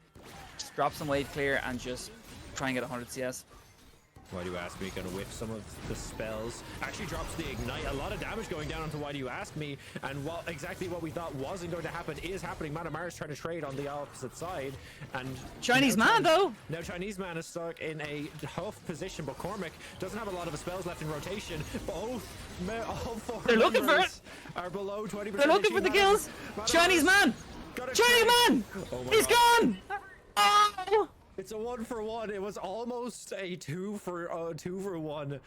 just drop some wave clear, and just try and get 100 CS. WhyDoYouAskMe gonna whiff some of the spells. Actually drops the ignite. A lot of damage going down onto WhyDoYouAskMe, and exactly what we thought wasn't going to happen is happening. MadaMars trying to trade on the opposite side, and Chinese man though. Now Chinese man is stuck in a tough position, but Cormac doesn't have a lot of spells left in rotation. All four they're looking for it. Are below 20%. They're looking for the kills. Chinese man. Chinese man. He's gone. Oh. It's a 1-for-1. It was almost a 2-for-1.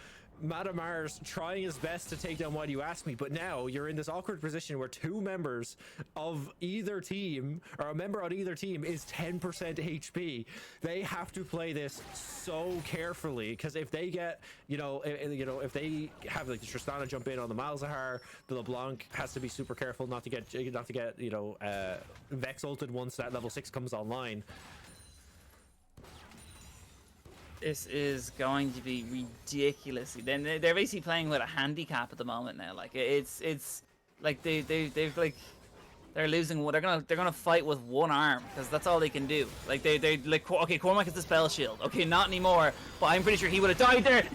MadaMars trying his best to take down WhyDoYouAskMe, but now you're in this awkward position where two members of either team, or a member on either team, is 10% HP. They have to play this so carefully, because if they get, if they have like the Tristana jump in on the Malzahar, the LeBlanc has to be super careful not to get Vex ulted once that level 6 comes online. This is going to be ridiculous. Then they're basically playing with a handicap at the moment now. Like it's like they've like they're losing. They're gonna fight with one arm, because that's all they can do. Like they like, okay, Cormac is the spell shield. Okay, not anymore. But I'm pretty sure he would have died there.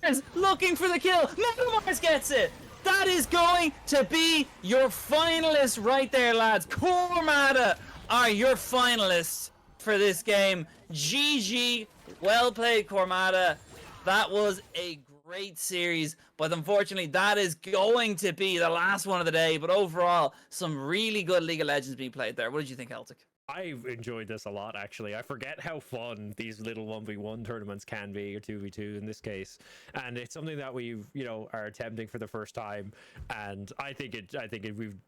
Is looking for the kill. MadaMars gets it. That is going to be your finalists right there, lads. Cormac are your finalists for this game. GG, well played, Cormac. That was a great series, but unfortunately that is going to be the last one of the day. But overall, some really good League of Legends being played there. What did you think, Celtic? I've enjoyed this a lot, actually. I forget how fun these little 1v1 tournaments can be, or 2v2 in this case, and it's something that we've are attempting for the first time, and I think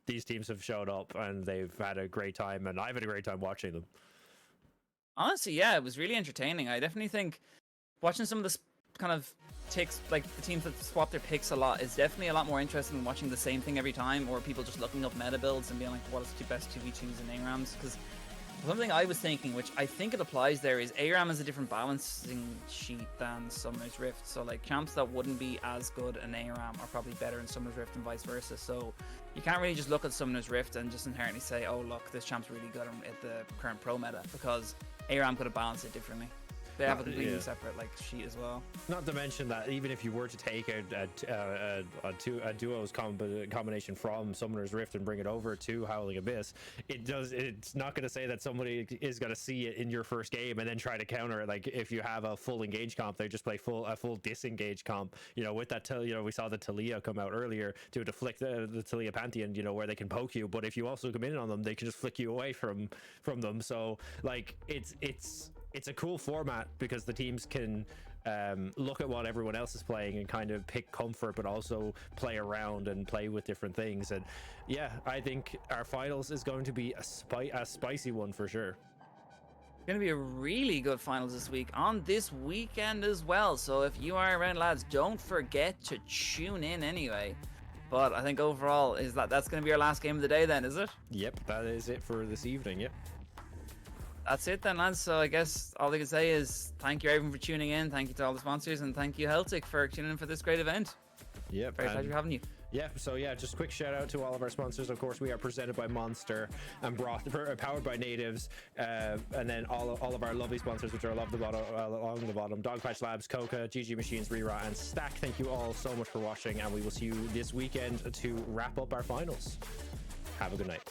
these teams have showed up and they've had a great time, and I've had a great time watching them. Honestly, yeah, it was really entertaining. I definitely think watching some of the kind of takes, like the teams that swap their picks a lot, is definitely a lot more interesting than watching the same thing every time, or people just looking up meta builds and being like, what is the best 2v2s and ARAMs? Because something I was thinking, which I think it applies there, is ARAM is a different balancing sheet than Summoner's Rift. So like champs that wouldn't be as good in ARAM are probably better in Summoner's Rift and vice versa. So you can't really just look at Summoner's Rift and just inherently say, oh look, this champ's really good at the current pro meta, because ARAM could have balanced it differently. They have a completely separate like sheet as well. Not to mention that even if you were to take a duos combination from Summoner's Rift and bring it over to Howling Abyss, it's not going to say that somebody is going to see it in your first game and then try to counter it. Like if you have a full engage comp, they just play a full disengage comp. You know, with that, we saw the Talia come out earlier to deflect the Talia Pantheon. You know, where they can poke you, but if you also come in on them, they can just flick you away from them. So like it's a cool format because the teams can look at what everyone else is playing and kind of pick comfort, but also play around and play with different things. And yeah, I think our finals is going to be a spicy one for sure. Going to be a really good finals this week on this weekend as well. So if you are around, lads, don't forget to tune in anyway. But I think overall that's going to be our last game of the day then, is it? Yep, that is it for this evening. Yep. That's it then, lads. So I guess all I can say is thank you everyone for tuning in. Thank you to all the sponsors, and thank you Celtic for tuning in for this great event. Yep. Very pleasure having you. Yeah, so yeah, just quick shout out to all of our sponsors. Of course, we are presented by Monster and powered by Natives, and then all of our lovely sponsors, which are along the bottom: Dogpatch Labs, Coca, GG Machines, Rera, and Stack. Thank you all so much for watching, and we will see you this weekend to wrap up our finals. Have a good night.